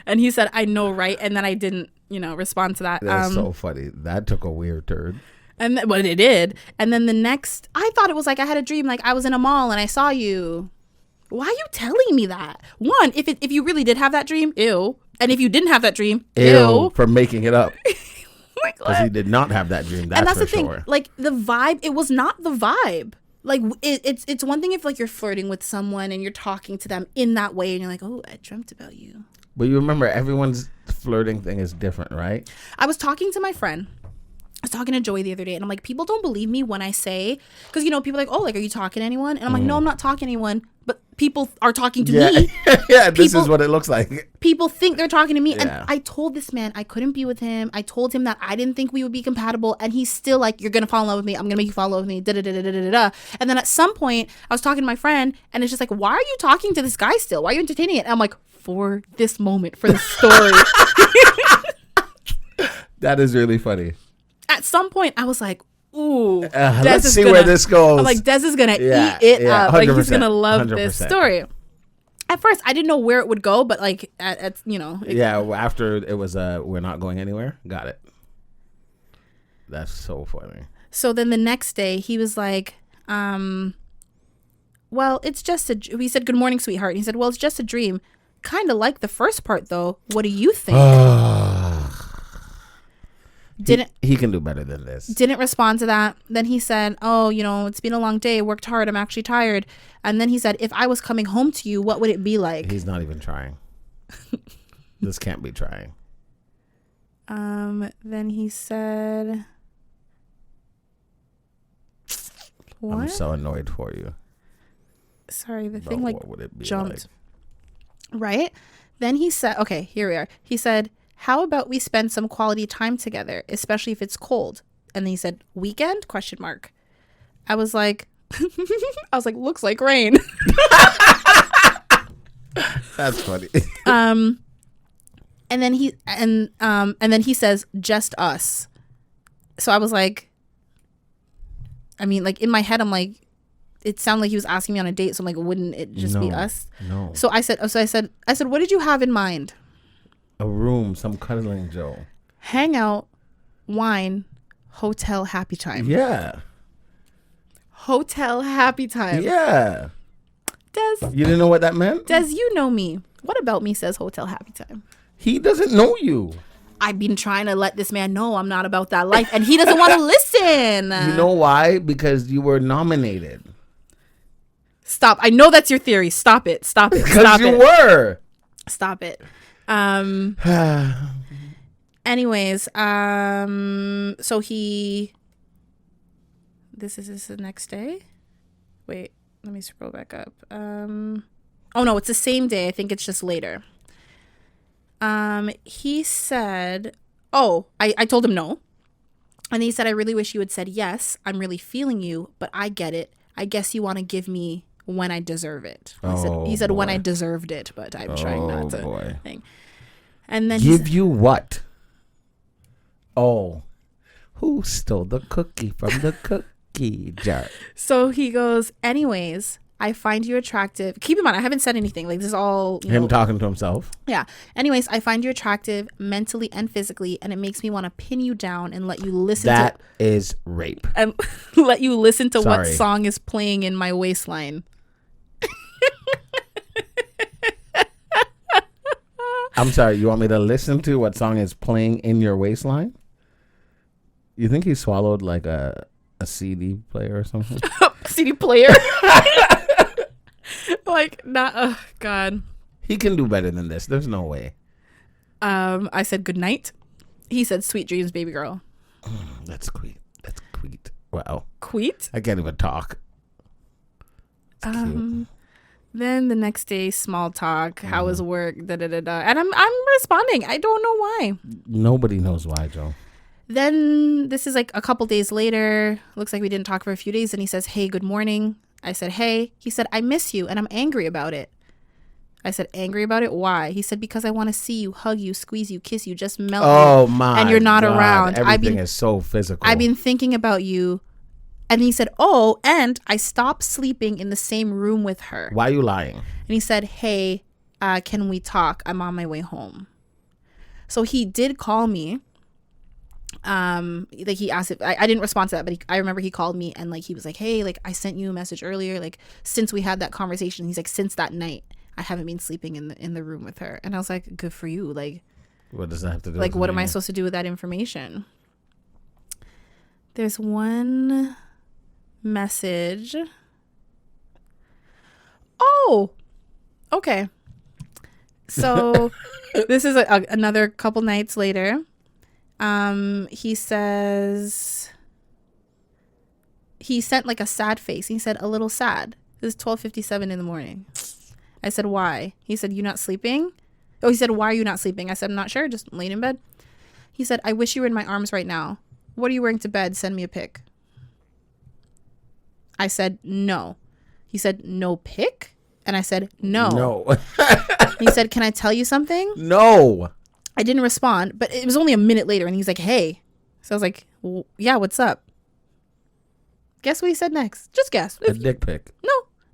And he said, I know, right? And then I didn't, respond to that. That's so funny. That took a weird turn. And but it did. And then the next, I thought it was like I had a dream, like I was in a mall and I saw you. Why are you telling me that? One, if you really did have that dream, ew. And if you didn't have that dream, ew. For making it up. Because he did not have that dream. That's for sure. Thing. Like the vibe, it was not the vibe. Like it's one thing if like you're flirting with someone and you're talking to them in that way and you're like, oh, I dreamt about you. But you remember everyone's flirting thing is different, right? I was talking to my friend. I was talking to Joey the other day and I'm like, people don't believe me when I say, because people are like, oh, like, are you talking to anyone? And I'm like, no, I'm not talking to anyone, but people are talking to me. Yeah, this is what it looks like. People think they're talking to me. Yeah. And I told this man I couldn't be with him. I told him that I didn't think we would be compatible. And he's still like, you're going to fall in love with me. I'm going to make you fall in love with me. Da-da-da-da-da-da-da. And then at some point, I was talking to my friend and it's just like, why are you talking to this guy still? Why are you entertaining it? And I'm like, for this moment, for the story. That is really funny. At some point, I was like, ooh, let's see where this goes. I'm like, Des is going to eat it up. Like, he's going to love 100%. this story. At first, I didn't know where it would go, but like, after it was, we're not going anywhere. Got it. That's so funny. So then the next day, he was like, well, it's just he said, good morning, sweetheart. And he said, well, it's just a dream. Kind of like the first part, though. What do you think? He can do better than this. Didn't respond to that. Then he said, oh, it's been a long day. Worked hard. I'm actually tired. And then he said, if I was coming home to you, what would it be like? He's not even trying. This can't be trying. Then he said, what? I'm so annoyed for you. Sorry, the But thing like what would it be jumped. like? Right? Then he said, okay, here we are. He said, how about we spend some quality time together, especially if it's cold? And then he said, weekend? ? I was like, looks like rain. That's funny. And then he says, just us. So I was like, I mean, like in my head, I'm like, it sounded like he was asking me on a date. So I'm like, wouldn't it just be us? No. So I said, what did you have in mind? A room, some cuddling Joe. Hang out, wine, hotel happy time. Yeah. Hotel happy time. Yeah. Des. You didn't know what that meant? Des, you know me. What about me says hotel happy time? He doesn't know you. I've been trying to let this man know I'm not about that life, and he doesn't want to listen. You know why? Because you were nominated. Stop. I know that's your theory. Stop it. Stop it. Because you were. Stop it. Anyways, so this is the next day. Wait, let me scroll back up. Oh no, it's the same day. I think it's just later. He said, I told him no. And he said, I really wish you had said yes. I'm really feeling you, but I get it. I guess you want to give me when I deserve it. He said when I deserved it, but I'm trying not to think. And then give you what? Oh, who stole the cookie from the Key jar. So he goes, anyways, I find you attractive. Keep in mind, I haven't said anything. Like, this is all, Him talking to himself. Yeah. Anyways, I find you attractive mentally and physically, and it makes me want to pin you down and let you listen That is rape. And let you listen to what Sorry. song is playing in my waistline. I'm sorry, you want me to listen to what song is playing in your waistline? You think he swallowed like a CD player or something? CD player? Like, not, oh, God. He can do better than this. There's no way. I said good night. He said sweet dreams, baby girl. That's sweet. That's sweet. Wow. Queet? I can't even talk. It's cute. Then the next day, small talk. How was work? Da da da da. And I'm responding. I don't know why. Nobody knows why, Joe. Then this is like a couple days later. Looks like we didn't talk for a few days. And he says, hey, good morning. I said, hey. He said, I miss you and I'm angry about it. I said, angry about it? Why? He said, because I want to see you, hug you, squeeze you, kiss you, just melt you. Oh my! And you're not God. around. Everything is so physical. I've been thinking about you. And he said, oh, and I stopped sleeping in the same room with her. Why are you lying? And he said, hey, can we talk? I'm on my way home. So he did call me. Like he asked if I didn't respond to that, but I remember he called me and like he was like, hey, like I sent you a message earlier, like since we had that conversation. He's like, since that night I haven't been sleeping in the room with her. And I was like, good for you. Like, what does that have to do like with what am me? I supposed to do with that information? There's one message. Oh, okay. So this is another couple nights later. He says he sent like a sad face. He said, a little sad. It was 12:57 in the morning. I said, why? He said, you not sleeping? Oh, he said, why are you not sleeping? I said, I'm not sure. Just laying in bed. He said, I wish you were in my arms right now. What are you wearing to bed? Send me a pic. I said, no. He said, no pic? And I said, no. No. He said, can I tell you something? No. I didn't respond, but it was only a minute later and he's like, hey. So I was like, well, yeah, what's up? Guess what he said next? Just guess. A dick pic.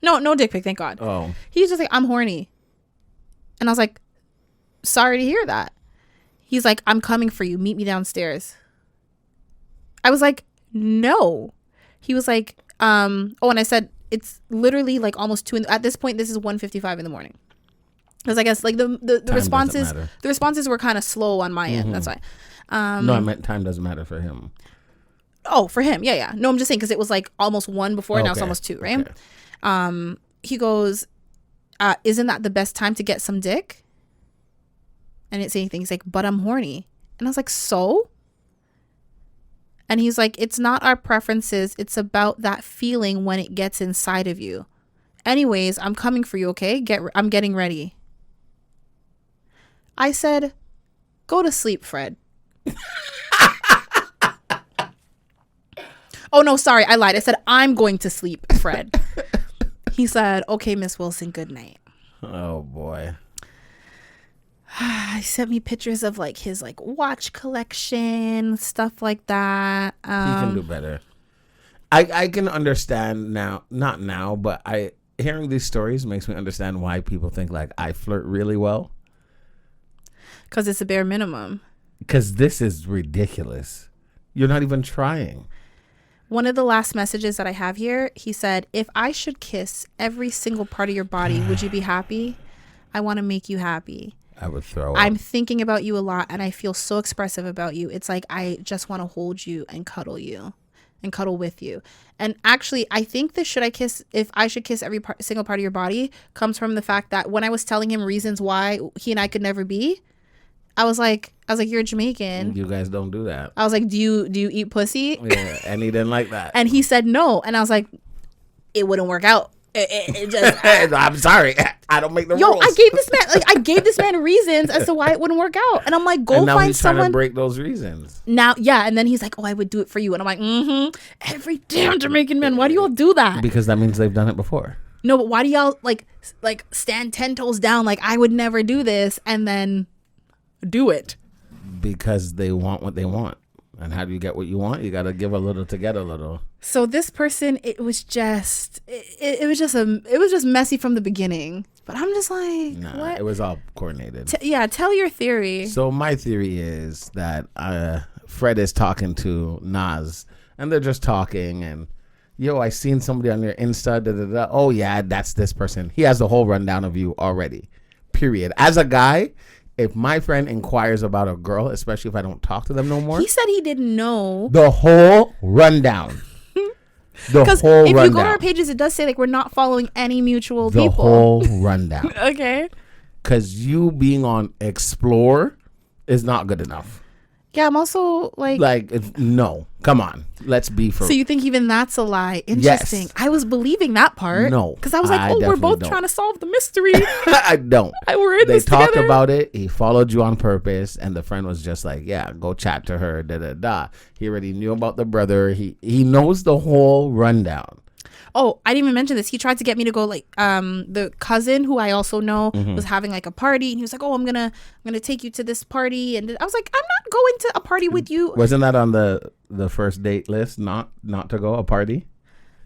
No dick pic, thank God. Oh. He's just like, I'm horny. And I was like, sorry to hear that. He's like, I'm coming for you. Meet me downstairs. I was like, no. He was like, and I said, it's literally like almost 2 at this point, this is 1:55 in the morning. Because I guess like the responses were kind of slow on my end. That's why. No, I meant time doesn't matter for him. Oh, for him. Yeah. No, I'm just saying because it was like almost 1 before. Now it's almost 2, right? Okay. He goes, isn't that the best time to get some dick? I didn't say anything. He's like, but I'm horny. And I was like, so? And he's like, it's not our preferences. It's about that feeling when it gets inside of you. Anyways, I'm coming for you, okay? I'm getting ready. I said, go to sleep, Fred. Oh, no, sorry. I lied. I said, I'm going to sleep, Fred. He said, okay, Miss Wilson, good night. Oh, boy. He sent me pictures of like his like watch collection, stuff like that. He can do better. I can understand now, not now, but hearing these stories makes me understand why people think like I flirt really well. Because it's a bare minimum. Because this is ridiculous. You're not even trying. One of the last messages that I have here, he said, if I should kiss every single part of your body, would you be happy? I want to make you happy. I would throw up. I'm thinking about you a lot and I feel so expressive about you. It's like I just want to hold you and cuddle with you. And actually, I think the if I should kiss every single part of your body comes from the fact that when I was telling him reasons why he and I could never be, I was like, you're Jamaican. You guys don't do that. I was like, do you eat pussy? Yeah, and he didn't like that. And he said no. And I was like, it wouldn't work out. It just I'm sorry. I don't make the rules. I gave this man reasons as to why it wouldn't work out. And I'm like, go and now find he's trying someone to break those reasons. Now, yeah, and then he's like, oh, I would do it for you. And I'm like, every damn Jamaican man, why do y'all do that? Because that means they've done it before. No, but why do y'all like stand 10 toes down like I would never do this and then do it? Because they want what they want. And how do you get what you want? You got to give a little to get a little. So this person, it was just messy from the beginning. But I'm just like, Nah, what? it was all coordinated. Tell your theory. So my theory is that Fred is talking to Nas, and they're just talking, and yo, I seen somebody on your Insta. Da, da, da. Oh yeah, that's this person. He has the whole rundown of you already. Period. As a guy, if my friend inquires about a girl, especially if I don't talk to them no more, He said he didn't know. the whole rundown. Because if you go to our pages, it does say like we're not following any mutual the people. whole rundown. Okay. Because you being on Explore is not good enough. Yeah, I'm also like no, come on, let's be for. So you think even that's a lie? Interesting. Yes. I was believing that part. No, because I was like, we're both trying to solve the mystery. I don't. We're in they this talked together. about it. He followed you on purpose, and the friend was just like, "Yeah, go chat to her." Da da da. He already knew about the brother. He knows the whole rundown. Oh, I didn't even mention this. He tried to get me to go the cousin who I also know was having like a party, and he was like, "Oh, I'm gonna take you to this party," and I was like, "I'm not going to a party with you." Wasn't that on the first date list? Not to go a party.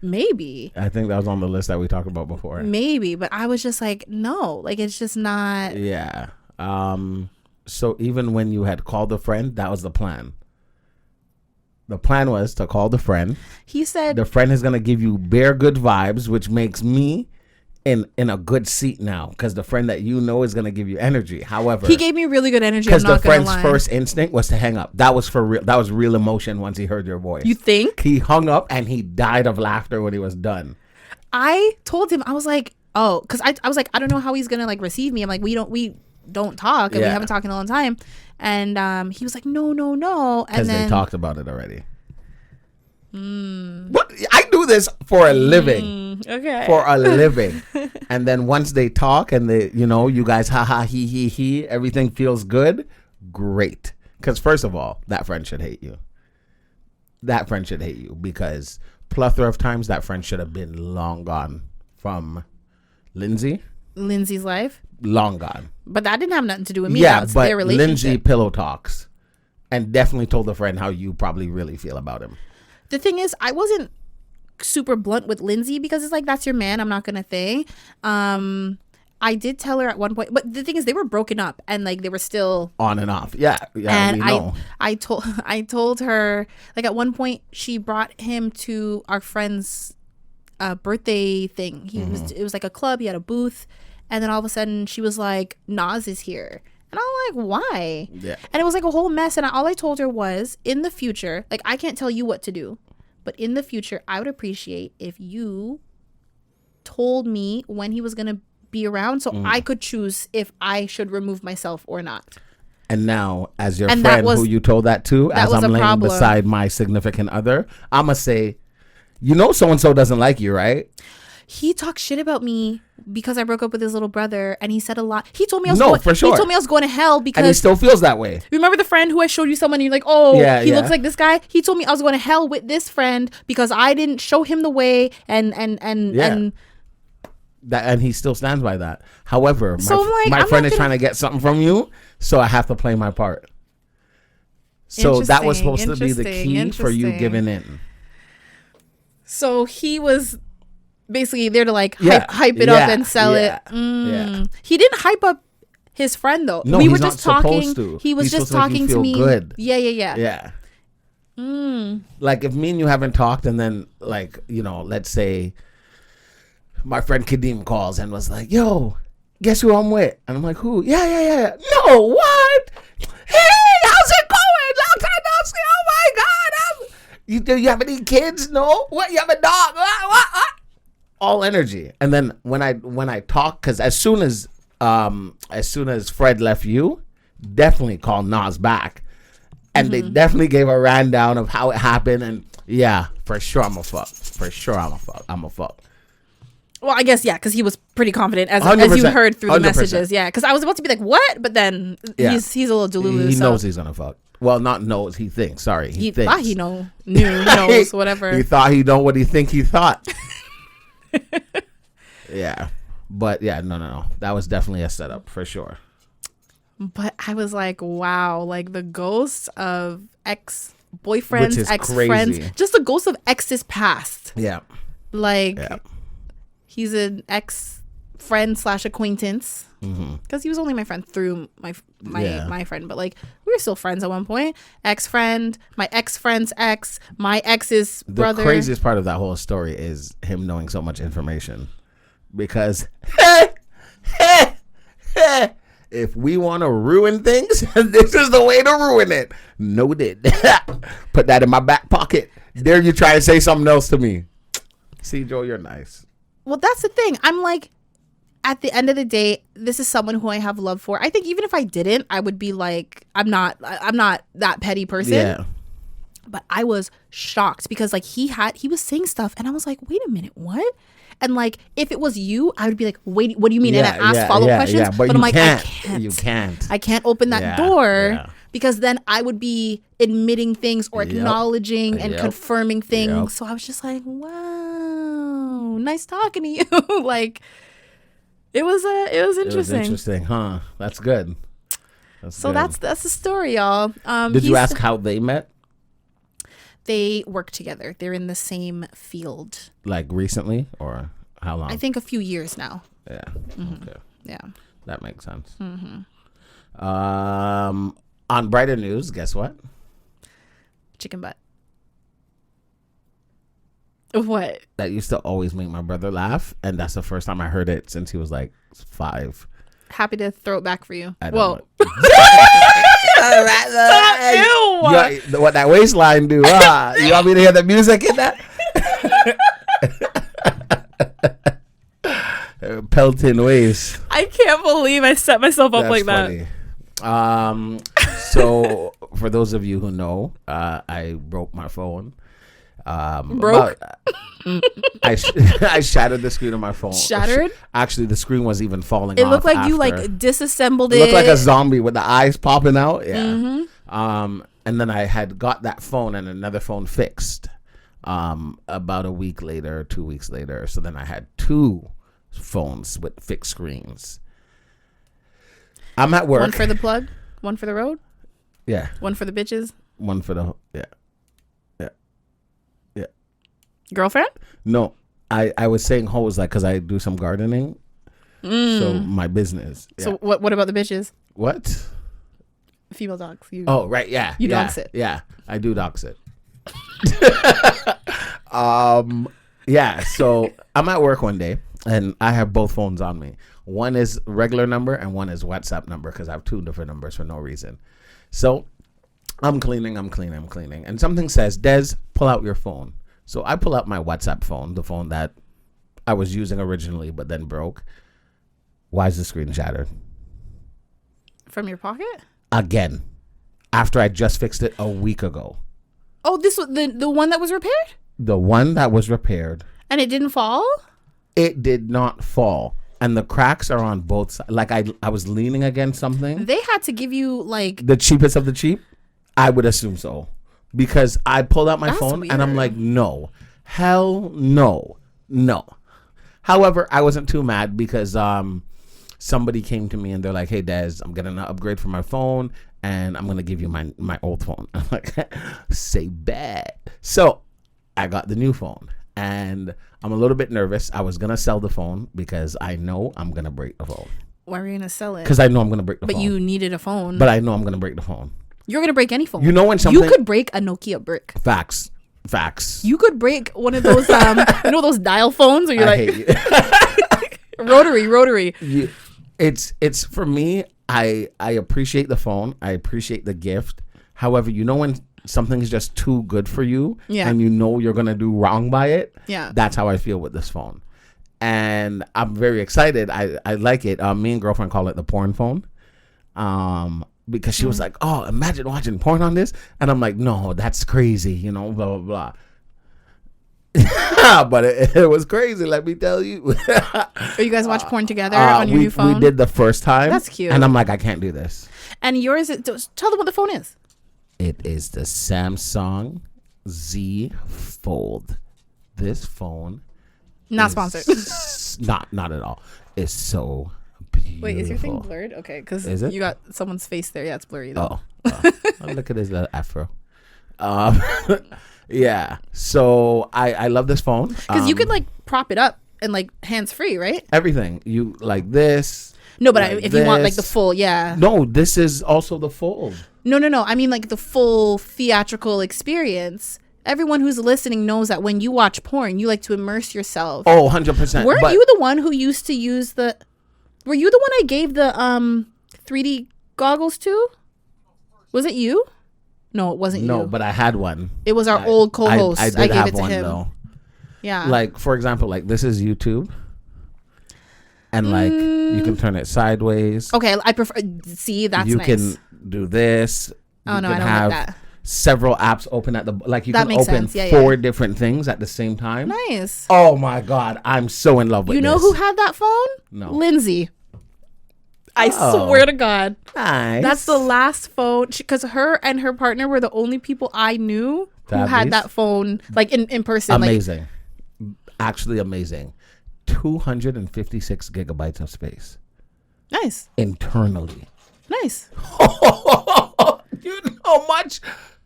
Maybe. I think that was on the list that we talked about before. Maybe, but I was just like, no, like it's just not. Yeah. So even when you had called a friend, that was the plan. The plan was to call the friend. He said the friend is going to give you bare good vibes, which makes me in a good seat now, because the friend that you know is going to give you energy. However, he gave me really good energy. Because the friend's first instinct was to hang up. That was for real. That was real emotion once he heard your voice. You think? He hung up and he died of laughter when he was done. I told him, I was like, oh, because I was like, I don't know how he's going to like receive me. I'm like, we don't talk, and we haven't talked in a long time. And he was like, no. Because they talked about it already. What? I do this for a living. Okay. For a living. And then once they talk and they, you guys, he, everything feels good. Great. Because first of all, that friend should hate you. That friend should hate you because plethora of times that friend should have been long gone from Lindsay's life. Long gone. But that didn't have nothing to do with me. Yeah, but their Lindsay pillow talks and definitely told the friend how you probably really feel about him. The thing is, I wasn't super blunt with Lindsay because it's like, that's your man. I'm not going to think. I did tell her at one point, but the thing is, they were broken up and like they were still on and off. Yeah. And we know. I told her, like, at one point she brought him to our friend's birthday thing. It was like a club. He had a booth. And then all of a sudden she was like, Nas is here. And I'm like, why? Yeah. And it was like a whole mess. And all I told her was, in the future, like, I can't tell you what to do, but in the future, I would appreciate if you told me when he was going to be around so I could choose if I should remove myself or not. And now, as your friend who you told that to, as I'm laying beside my significant other, I'm going to say, so-and-so doesn't like you, right? He talked shit about me because I broke up with his little brother, and he said a lot. He told me I was for sure. He told me I was going to hell because, and he still feels that way. Remember the friend who I showed you someone and you're like, oh, he looks like this guy? He told me I was going to hell with this friend because I didn't show him the way and and he still stands by that. However, so my friend is trying to get something from you, so I have to play my part. So that was supposed to be the key for you giving in. So he was basically there to like hype it up and sell it. Yeah. He didn't hype up his friend though. No, we were he's just not talking. supposed to. He was he's just talking to me. Good. Yeah. Like if me and you haven't talked, and then like let's say my friend Kadeem calls and was like, "Yo, guess who I'm with?" And I'm like, "Who?" Yeah. No, what? Hey, how's it going? Long time no see. Oh my God. Do you have any kids? No. What? You have a dog? What? All energy. And then when I talk, because as soon as Fred left you, definitely call Nas back, and they definitely gave a rundown of how it happened. And yeah, for sure I'm a fuck. I'm a fuck. Well, I guess, yeah, because he was pretty confident, as you heard through the 100%. Messages. Yeah, because I was about to be like, what? But then he's a little delulu. He knows he's going to fuck. Well, not knows, he thinks. Sorry, he thinks. Thought he knows, whatever. He thought he know what he think he thought. Yeah. But yeah, no. That was definitely a setup for sure. But I was like, wow, like the ghosts of boyfriends, ex-friends, crazy. just the ghost of exes past. Yeah. Like, he's an ex-friend / acquaintance. Because he was only my friend through my friend, but like we were still friends at one point. Ex-friend, my ex-friend's ex, my ex's brother. The craziest part of that whole story is him knowing so much information, because if we want to ruin things, this is the way to ruin it. Noted. Put that in my back pocket. Dare you try to say something else to me? See, Joe, you're nice. Well, that's the thing. I'm like, at the end of the day, this is someone who I have love for. I think even if I didn't, I would be like, I'm not that petty person. Yeah. But I was shocked because like he was saying stuff and I was like, wait a minute, what? And like, if it was you, I would be like, wait, what do you mean? And I ask follow-up questions. Yeah, but I'm like, can't. I can't. You can't. I can't open that door because then I would be admitting things or acknowledging and confirming things. So I was just like, wow, nice talking to you. Like, it was interesting. It was interesting, huh? That's good. That's the story, y'all. Did you ask how they met? They work together. They're in the same field. Like recently, or how long? I think a few years now. Yeah. Okay. Yeah. That makes sense. On brighter news, guess what? Chicken butt. What? That used to always make my brother laugh, and that's the first time I heard it since he was like 5. Happy to throw it back for you. Whoa. Ew. What that waistline do? You want me to hear the music in that? Pelton waist. I can't believe I set myself up like funny. That. So for those of you who know, I broke my phone. I shattered the screen of my phone. Shattered? Actually, the screen was even falling off. It looked like you like disassembled it. It looked like a zombie with the eyes popping out. Yeah. And then I had got that phone and another phone fixed about a week later, 2 weeks later. So then I had 2 phones with fixed screens. I'm at work. One for the plug, one for the road. Yeah. One for the bitches. One for the Girlfriend? No, I was saying hoes like because I do some gardening. So my business. Yeah. So what about the bitches? What? Female dogs. Oh, right. Yeah. You dog sit. Yeah, I do dog sit. Yeah. So I'm at work one day and I have both phones on me. One is regular number and one is WhatsApp number because I have 2 different numbers for no reason. So I'm cleaning. And something says, Des, pull out your phone. So I pull out my WhatsApp phone, the phone that I was using originally but then broke. Why is the screen shattered? From your pocket? Again. After I just fixed it a week ago. Oh, this was the one that was repaired? The one that was repaired. And it didn't fall? It did not fall. And the cracks are on both sides. Like I was leaning against something. They had to give you like... The cheapest of the cheap? I would assume so. Because I pulled out my phone weird. And I'm like, no. Hell no. No. However, I wasn't too mad because somebody came to me and they're like, hey, Des, I'm getting an upgrade for my phone and I'm going to give you my old phone. I'm like, say bad. So I got the new phone and I'm a little bit nervous. I was going to sell the phone because I know I'm going to break the phone. Why were you going to sell it? Because I know I'm going to break the phone. But you needed a phone. But I know I'm going to break the phone. You're going to break any phone. You know when something... You could break a Nokia brick. Facts. You could break one of those, those dial phones where you're like... rotary. It's for me, I appreciate the phone. I appreciate the gift. However, you know when something is just too good for you and you know you're going to do wrong by it? Yeah. That's how I feel with this phone. And I'm very excited. I like it. Me and girlfriend call it the porn phone. Because she was like, oh, imagine watching porn on this. And I'm like, no, that's crazy, blah, blah, blah. But it was crazy, let me tell you. You guys watch porn together on your new phone? We did the first time. That's cute. And I'm like, I can't do this. And yours, tell them what the phone is. It is the Samsung Z Fold. This phone. Not sponsored. Not at all. It's so beautiful. Wait, is your thing blurred? Okay, because you got someone's face there. Yeah, it's blurry though. Oh, look at his little afro. Um, yeah. So I love this phone Because you could like prop it up and like hands free, right? everything. You like this. No, but like if you want like the this. full, yeah. No, this is also the fold. No. I mean like the full theatrical experience. Everyone who's listening knows that when you watch porn, you like to immerse yourself. Oh, 100%. Weren't you the one who used to use the? Were you the one I gave the 3D goggles to? Was it you? No, it wasn't you. No, but I had one. It was our old co-host. I did gave have it to one him. though. Yeah. Like for example, like this is YouTube, and like you can turn it sideways. Okay, I prefer. See, that's you nice. can do this. Oh You no, can I don't have like that. several apps open at the like. You That can makes open sense. Yeah, 4 different things at the same time. Nice. Oh my god, I'm so in love with. You know this. who had that phone? No. Lindsay. I Oh. swear to God. Nice. That's the last phone because her and her partner were the only people I knew who had that phone like in person. Amazing. Actually amazing. 256 gigabytes of space. Nice. Internally. Nice. You know how much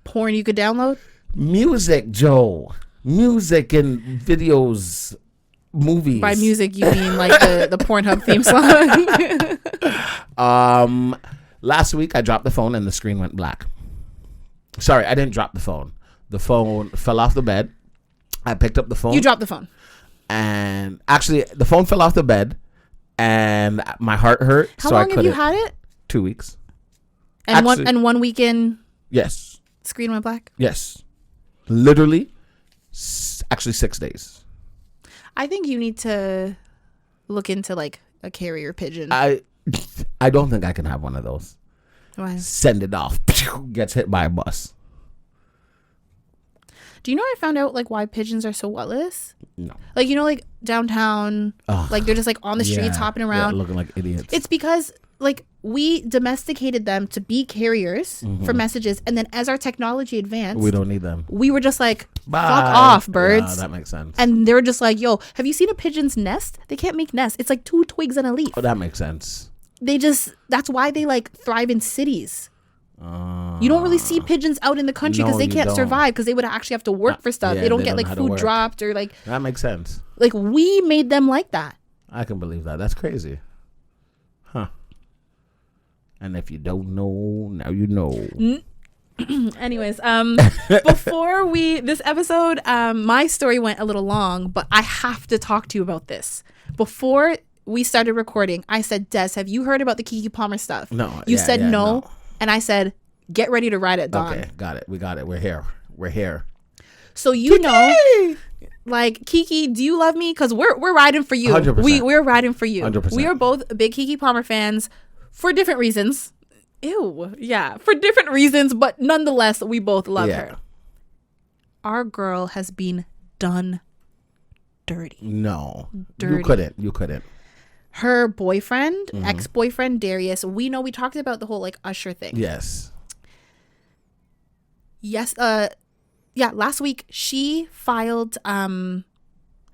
Porn you could download? music, Joe. Music and videos, movies. By music you mean like the Pornhub theme song. Last week I dropped the phone and the screen went black. Sorry, I didn't drop the phone. The phone fell off the bed. I picked up the phone. You dropped the phone. And actually the phone fell off the bed and my heart hurt. How so long I have you had it? 2 weeks. And Actually- one weekend Yes. screen went black? Yes. Literally actually 6 days. I think you need to look into like a carrier pigeon. I don't think I can have one of those. Why? Send it off. Gets hit by a bus. Do you know I found out like why pigeons are so wettless? No. Like, you know, like downtown, like they're just like on the streets hopping around. Yeah, looking like idiots. It's because like we domesticated them to be carriers for messages, and then as our technology advanced, we don't need them. we were just like, Bye. fuck off, birds. Yeah, that makes sense. And they were just like, yo, have you seen a pigeon's nest? They can't make nests. It's like 2 twigs and a leaf. Oh, that makes sense. That's why they like thrive in cities. You don't really see pigeons out in the country because No, they you can't don't. survive because they would actually have to work for stuff. Yeah, they don't they get don't like know how to food work. dropped or like That makes sense. we made them like that. I can believe that. That's crazy. Huh. And if you don't know, now you know. Anyways, before this episode, my story went a little long, but I have to talk to you about this. Before we started recording, I said, Des, have you heard about the Keke Palmer stuff? No. You yeah, said yeah, no. And I said, get ready to ride at dawn. Okay, got it. We got it. We're here. We're here. So you know, like, Keke, do you love me? Because we're riding for you. 100%. We're riding for you. 100%. We are both big Keke Palmer fans for different reasons. Ew. Yeah. For different reasons, but nonetheless, we both love her. Our girl has been done dirty. No. Dirty. You couldn't. Her boyfriend, ex-boyfriend, Darius, we talked about the whole like Usher thing. Yes. Yes. Last week she filed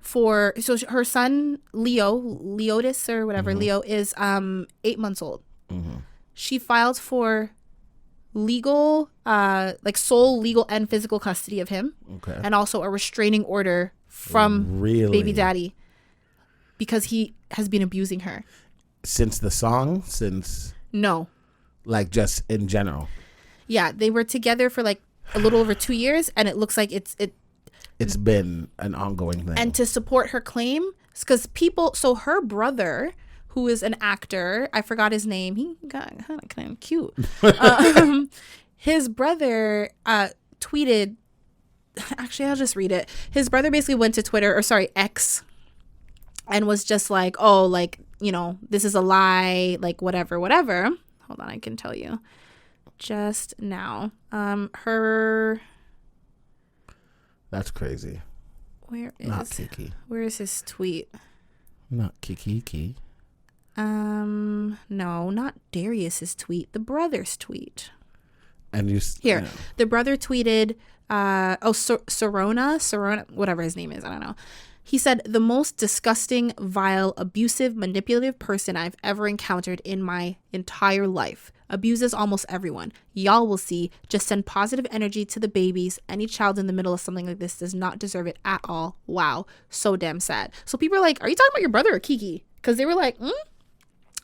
for her son Leotis or whatever, Leo is 8 months old. She filed for legal sole legal and physical custody of him. Okay. And also a restraining order from baby daddy because he has been abusing her. Since the song? No. Like just in general? Yeah, they were together for like a little over 2 years, and it looks like it's been an ongoing thing. And to support her claim, because so her brother, who is an actor, I forgot his name, he got kind of cute. His brother tweeted, actually I'll just read it. His brother basically went to X, and was just like, oh, like, you know, this is a lie, like whatever. Hold on, I can tell you just now. That's crazy. Not Kiki. Where is his tweet? Not Kiki. No, not Darius's tweet. The brother's tweet. And The brother tweeted, Sorona, whatever his name is, I don't know. He said, the most disgusting, vile, abusive, manipulative person I've ever encountered in my entire life. abuses almost everyone. Y'all will see. Just send positive energy to the babies. Any child in the middle of something like this does not deserve it at all. Wow. So damn sad. So people are like, are you talking about your brother or Kiki? Because they were like,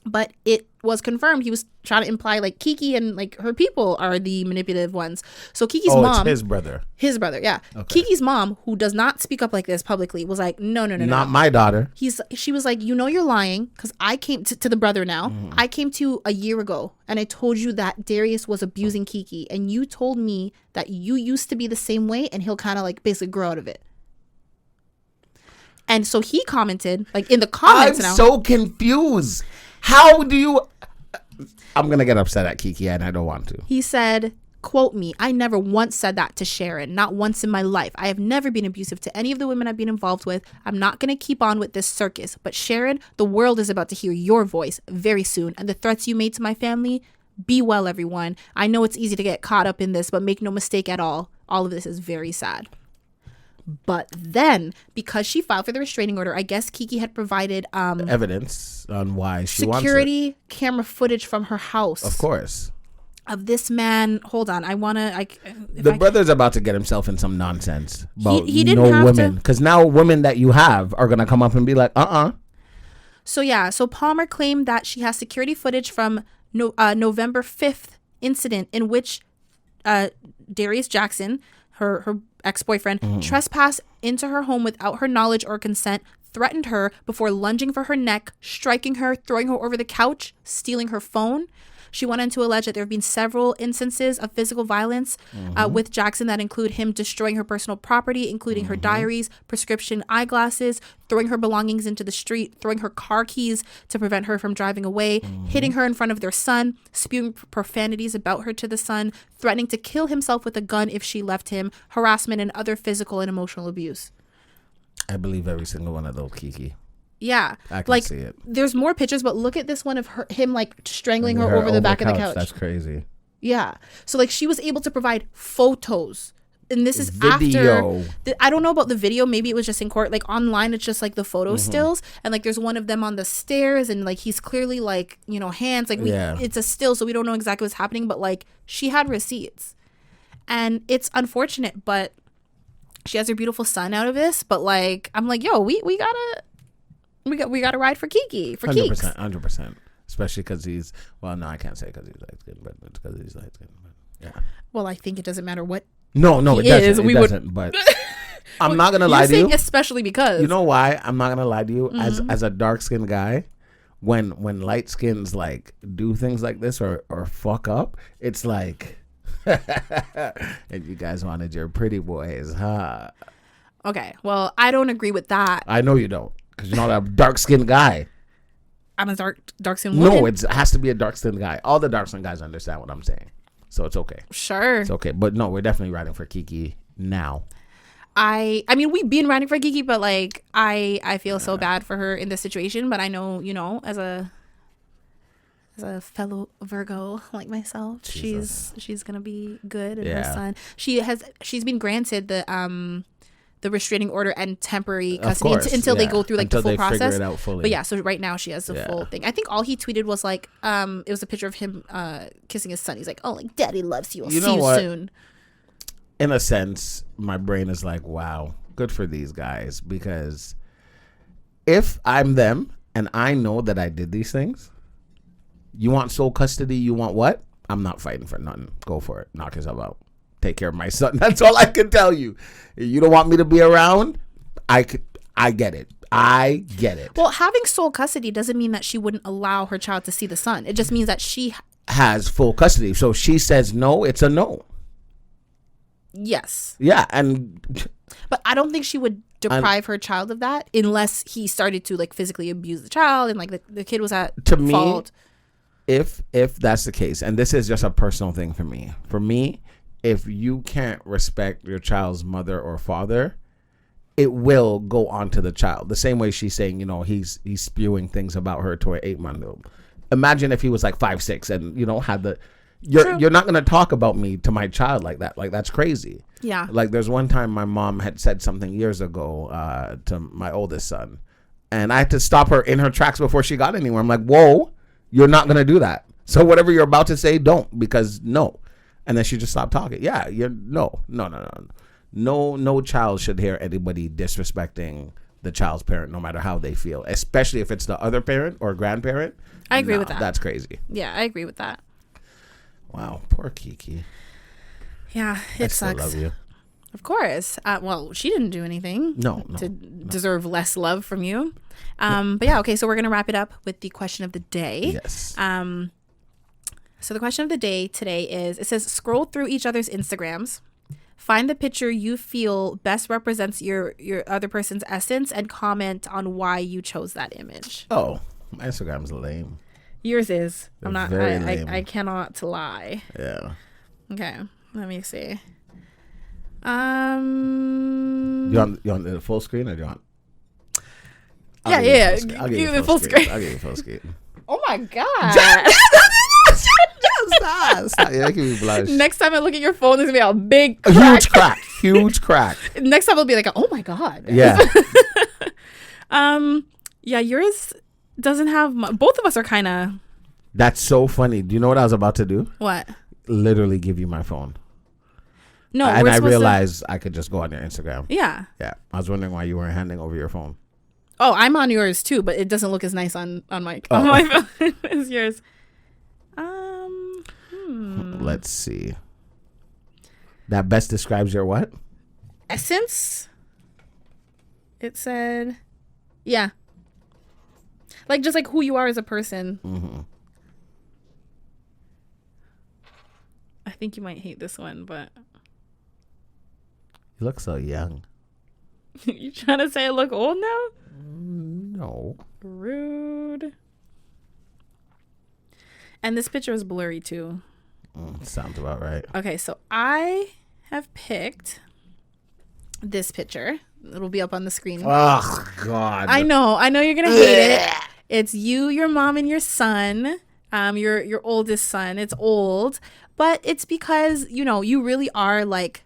But it was confirmed. He was trying to imply like Kiki and like her people are the manipulative ones. So Kiki's mom, it's his brother. His brother, yeah. Okay. Kiki's mom, who does not speak up like this publicly, was like, no, not my daughter. She was like, you know, you're lying because I came to the brother now. Mm-hmm. I came to a year ago and I told you that Darius was abusing Kiki, and you told me that you used to be the same way, and he'll kind of like basically grow out of it. And so he commented like in the comments. I'm so confused. How do you... I'm going to get upset at Kiki and I don't want to. He said, quote me, I never once said that to Sharon. Not once in my life. I have never been abusive to any of the women I've been involved with. I'm not going to keep on with this circus. But Sharon, the world is about to hear your voice very soon. And the threats you made to my family, be well, everyone. I know it's easy to get caught up in this, but make no mistake at all. All of this is very sad. But then, because she filed for the restraining order, I guess Kiki had provided evidence on why she wants it. Security camera footage from her house. Of course. Of this man. Hold on. I want to... The brother's about to get himself in some nonsense about he didn't have women. Because now women that you have are going to come up and be like, So, yeah. So, Palmer claimed that she has security footage from November 5th incident in which Darius Jackson, her ex-boyfriend, trespassed into her home without her knowledge or consent, threatened her before lunging for her neck, striking her, throwing her over the couch, stealing her phone. She went on to allege that there have been several instances of physical violence with Jackson that include him destroying her personal property, including her diaries, prescription eyeglasses, throwing her belongings into the street, throwing her car keys to prevent her from driving away, hitting her in front of their son, spewing profanities about her to the son, threatening to kill himself with a gun if she left him, harassment, and other physical and emotional abuse. I believe every single one of those, Kiki. Yeah, I can see it. There's more pictures, but look at this one of him like strangling her over the back of the couch. That's crazy. Yeah, so like she was able to provide photos, and this is video. I don't know about the video. Maybe it was just in court. Like online, it's just like the photo stills, and like there's one of them on the stairs, and like he's clearly like hands. Like it's a still, so we don't know exactly what's happening. But like she had receipts, and it's unfortunate, but she has her beautiful son out of this. But like I'm like, yo, we gotta ride for Kiki, for 100%, 100%. Especially because he's, well, no, I can't say because he's light skinned, but it's because he's light skinned. Yeah. Well, I think it doesn't matter what. No, it doesn't. It doesn't. But I'm not gonna lie to you. Especially because you know why I'm not gonna lie to you. As a dark skinned guy, when light skins like do things like this or fuck up, it's like, and you guys wanted your pretty boys, huh? Okay, well, I don't agree with that. I know you don't. Because you're not a dark-skinned guy. I'm a dark-skinned woman. No, it has to be a dark-skinned guy. All the dark-skinned guys understand what I'm saying. So it's okay. Sure. It's okay. But no, we're definitely riding for Kiki now. I mean, we've been riding for Kiki, but like, I feel so bad for her in this situation. But I know, as a fellow Virgo like myself, Jesus. she's gonna be good, and her son. She's been granted the restraining order and temporary custody until they go through like the full process. Figure it out fully. But yeah, so right now she has the full thing. I think all he tweeted was like, it was a picture of him kissing his son. He's like, oh, like daddy loves you. I'll see you soon. In a sense, my brain is like, wow, good for these guys. Because if I'm them and I know that I did these things, you want sole custody, you want what? I'm not fighting for nothing. Go for it. Knock yourself out. Take care of my son. That's all I can tell you. You don't want me to be around? I get it. I get it. Well, having sole custody doesn't mean that she wouldn't allow her child to see the son. It just means that she has full custody. So she says no, it's a no. Yes. Yeah, but I don't think she would deprive her child of that unless he started to like physically abuse the child and like the kid was at fault. If that's the case, and this is just a personal thing for me. For me, if you can't respect your child's mother or father, it will go on to the child. The same way she's saying, he's spewing things about her to an 8-month-old. Imagine if he was like 5'6" and had the. You're not gonna talk about me to my child like that. Like that's crazy. Yeah. Like there's one time my mom had said something years ago to my oldest son, and I had to stop her in her tracks before she got anywhere. I'm like, whoa, you're not gonna do that. So whatever you're about to say, don't, because no. And then she just stopped talking. Yeah, no. No child should hear anybody disrespecting the child's parent, no matter how they feel, especially if it's the other parent or grandparent. I agree with that. That's crazy. Yeah, I agree with that. Wow, poor Kiki. Yeah, it sucks. I love you. Of course. Well, she didn't do anything to deserve less love from you. But yeah, okay, so we're going to wrap it up with the question of the day. Yes. So the question of the day today is, it says, scroll through each other's Instagrams, find the picture you feel best represents your other person's essence, and comment on why you chose that image. Oh, my Instagram's lame. Yours is. I'm not. Very lame. I cannot lie. Yeah. Okay. Let me see. You want the full screen, or do you want? I'll give you the full screen. I'll give you full screen. Oh my god. Stop. You're making me blush. Next time I look at your phone, there's gonna be a big crack. Huge crack. Next time I'll be like, oh my god. Yeah. Yeah, yours doesn't have both of us are kind of. That's so funny. Do you know what I was about to do? What? Literally give you my phone. No, and I realized I could just go on your Instagram. Yeah. Yeah. I was wondering why you weren't handing over your phone. Oh, I'm on yours too, but it doesn't look as nice on my phone as yours. Let's see. That best describes your what? Essence. It said, yeah. Like, just like who you are as a person. Mm-hmm. I think you might hate this one, but. You look so young. You trying to say I look old now? No. Rude. And this picture is blurry too. Sounds about right. Okay, so I have picked this picture. It'll be up on the screen. Oh, God. I know you're gonna hate it. It's you, your mom, and your son. Your oldest son. It's old, but it's because you really are like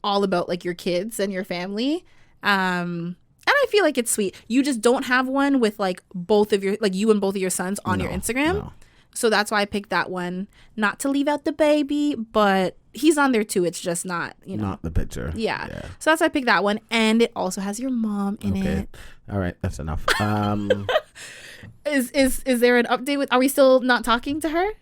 all about like your kids and your family. And I feel like it's sweet. You just don't have one with like both of your you and both of your sons on your Instagram. No. So that's why I picked that one. Not to leave out the baby, but he's on there too. It's just not, not the picture. Yeah. So that's why I picked that one. And it also has your mom in it. All right. That's enough. Is there an update with, are we still not talking to her?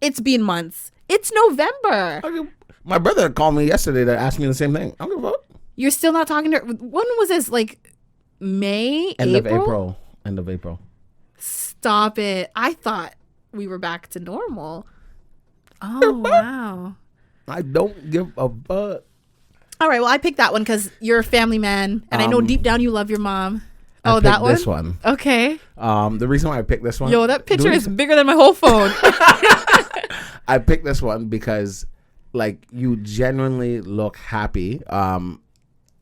It's been months. It's November. Okay. My brother called me yesterday to ask me the same thing. I don't give a fuck. You're still not talking to her? When was this? Like May? End of April. Stop it. I thought we were back to normal. Oh, wow. I don't give a fuck. All right. Well, I picked that one because you're a family man. And I know deep down you love your mom. Oh, that one? This one. Okay. The reason why I picked this one. Yo, that picture is bigger than my whole phone. I picked this one because like you genuinely look happy.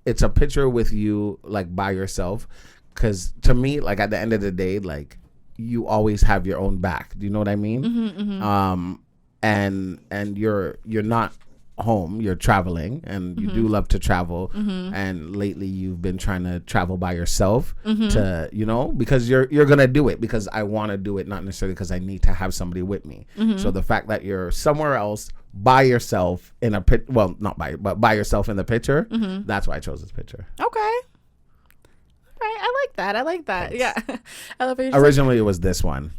It's a picture with you like by yourself. Because to me, like at the end of the day, like you always have your own back. Do you know what I mean? Mm-hmm, mm-hmm. And you're not home, you're traveling, and you do love to travel. Mm-hmm. And lately you've been trying to travel by yourself to, because you're gonna do it because I want to do it, not necessarily because I need to have somebody with me. Mm-hmm. So the fact that you're somewhere else by yourself in a but by yourself in the picture, that's why I chose this picture. Okay. I like that. Thanks. Yeah. I love it. Originally it was this one,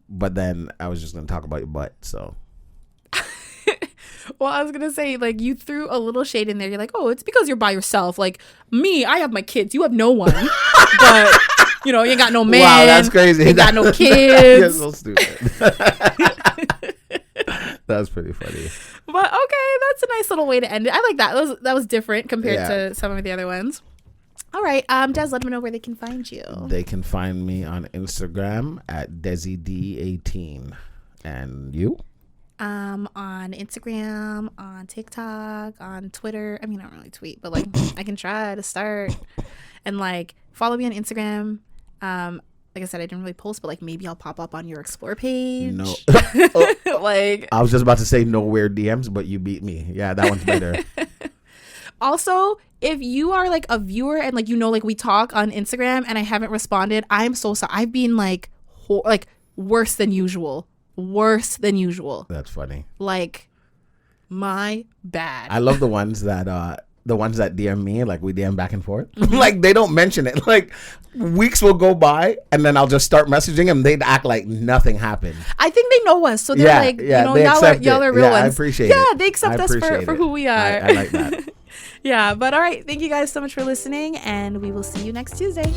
but then I was just gonna talk about your butt. So. Well, I was gonna say, like, you threw a little shade in there. You're like, oh, it's because you're by yourself. Like me, I have my kids. You have no one, but you ain't got no man. Wow, that's crazy. You got no kids. You're so stupid. That's pretty funny. But okay, that's a nice little way to end it. I like that. That was different compared to some of the other ones. All right, Des, let them know where they can find you. They can find me on Instagram at DesiD18. And you? On Instagram, on TikTok, on Twitter. I mean, I don't really tweet, but like I can try to start. And like follow me on Instagram. Like I said, I didn't really post, but like maybe I'll pop up on your explore page. No. Like I was just about to say no weird DMs, but you beat me. Yeah, that one's better. Also, if you are like a viewer and like like we talk on Instagram and I haven't responded, I'm so sorry. I've been like worse than usual worse than usual. That's funny. Like, my bad. I love the ones that DM me, like we DM back and forth. Like they don't mention it. Like weeks will go by and then I'll just start messaging them. They'd act like nothing happened. I think they know us, so they're like, y'all are real ones. I appreciate it. Yeah, they accept us for who we are. I like that. Yeah, but all right. Thank you guys so much for listening, and we will see you next Tuesday.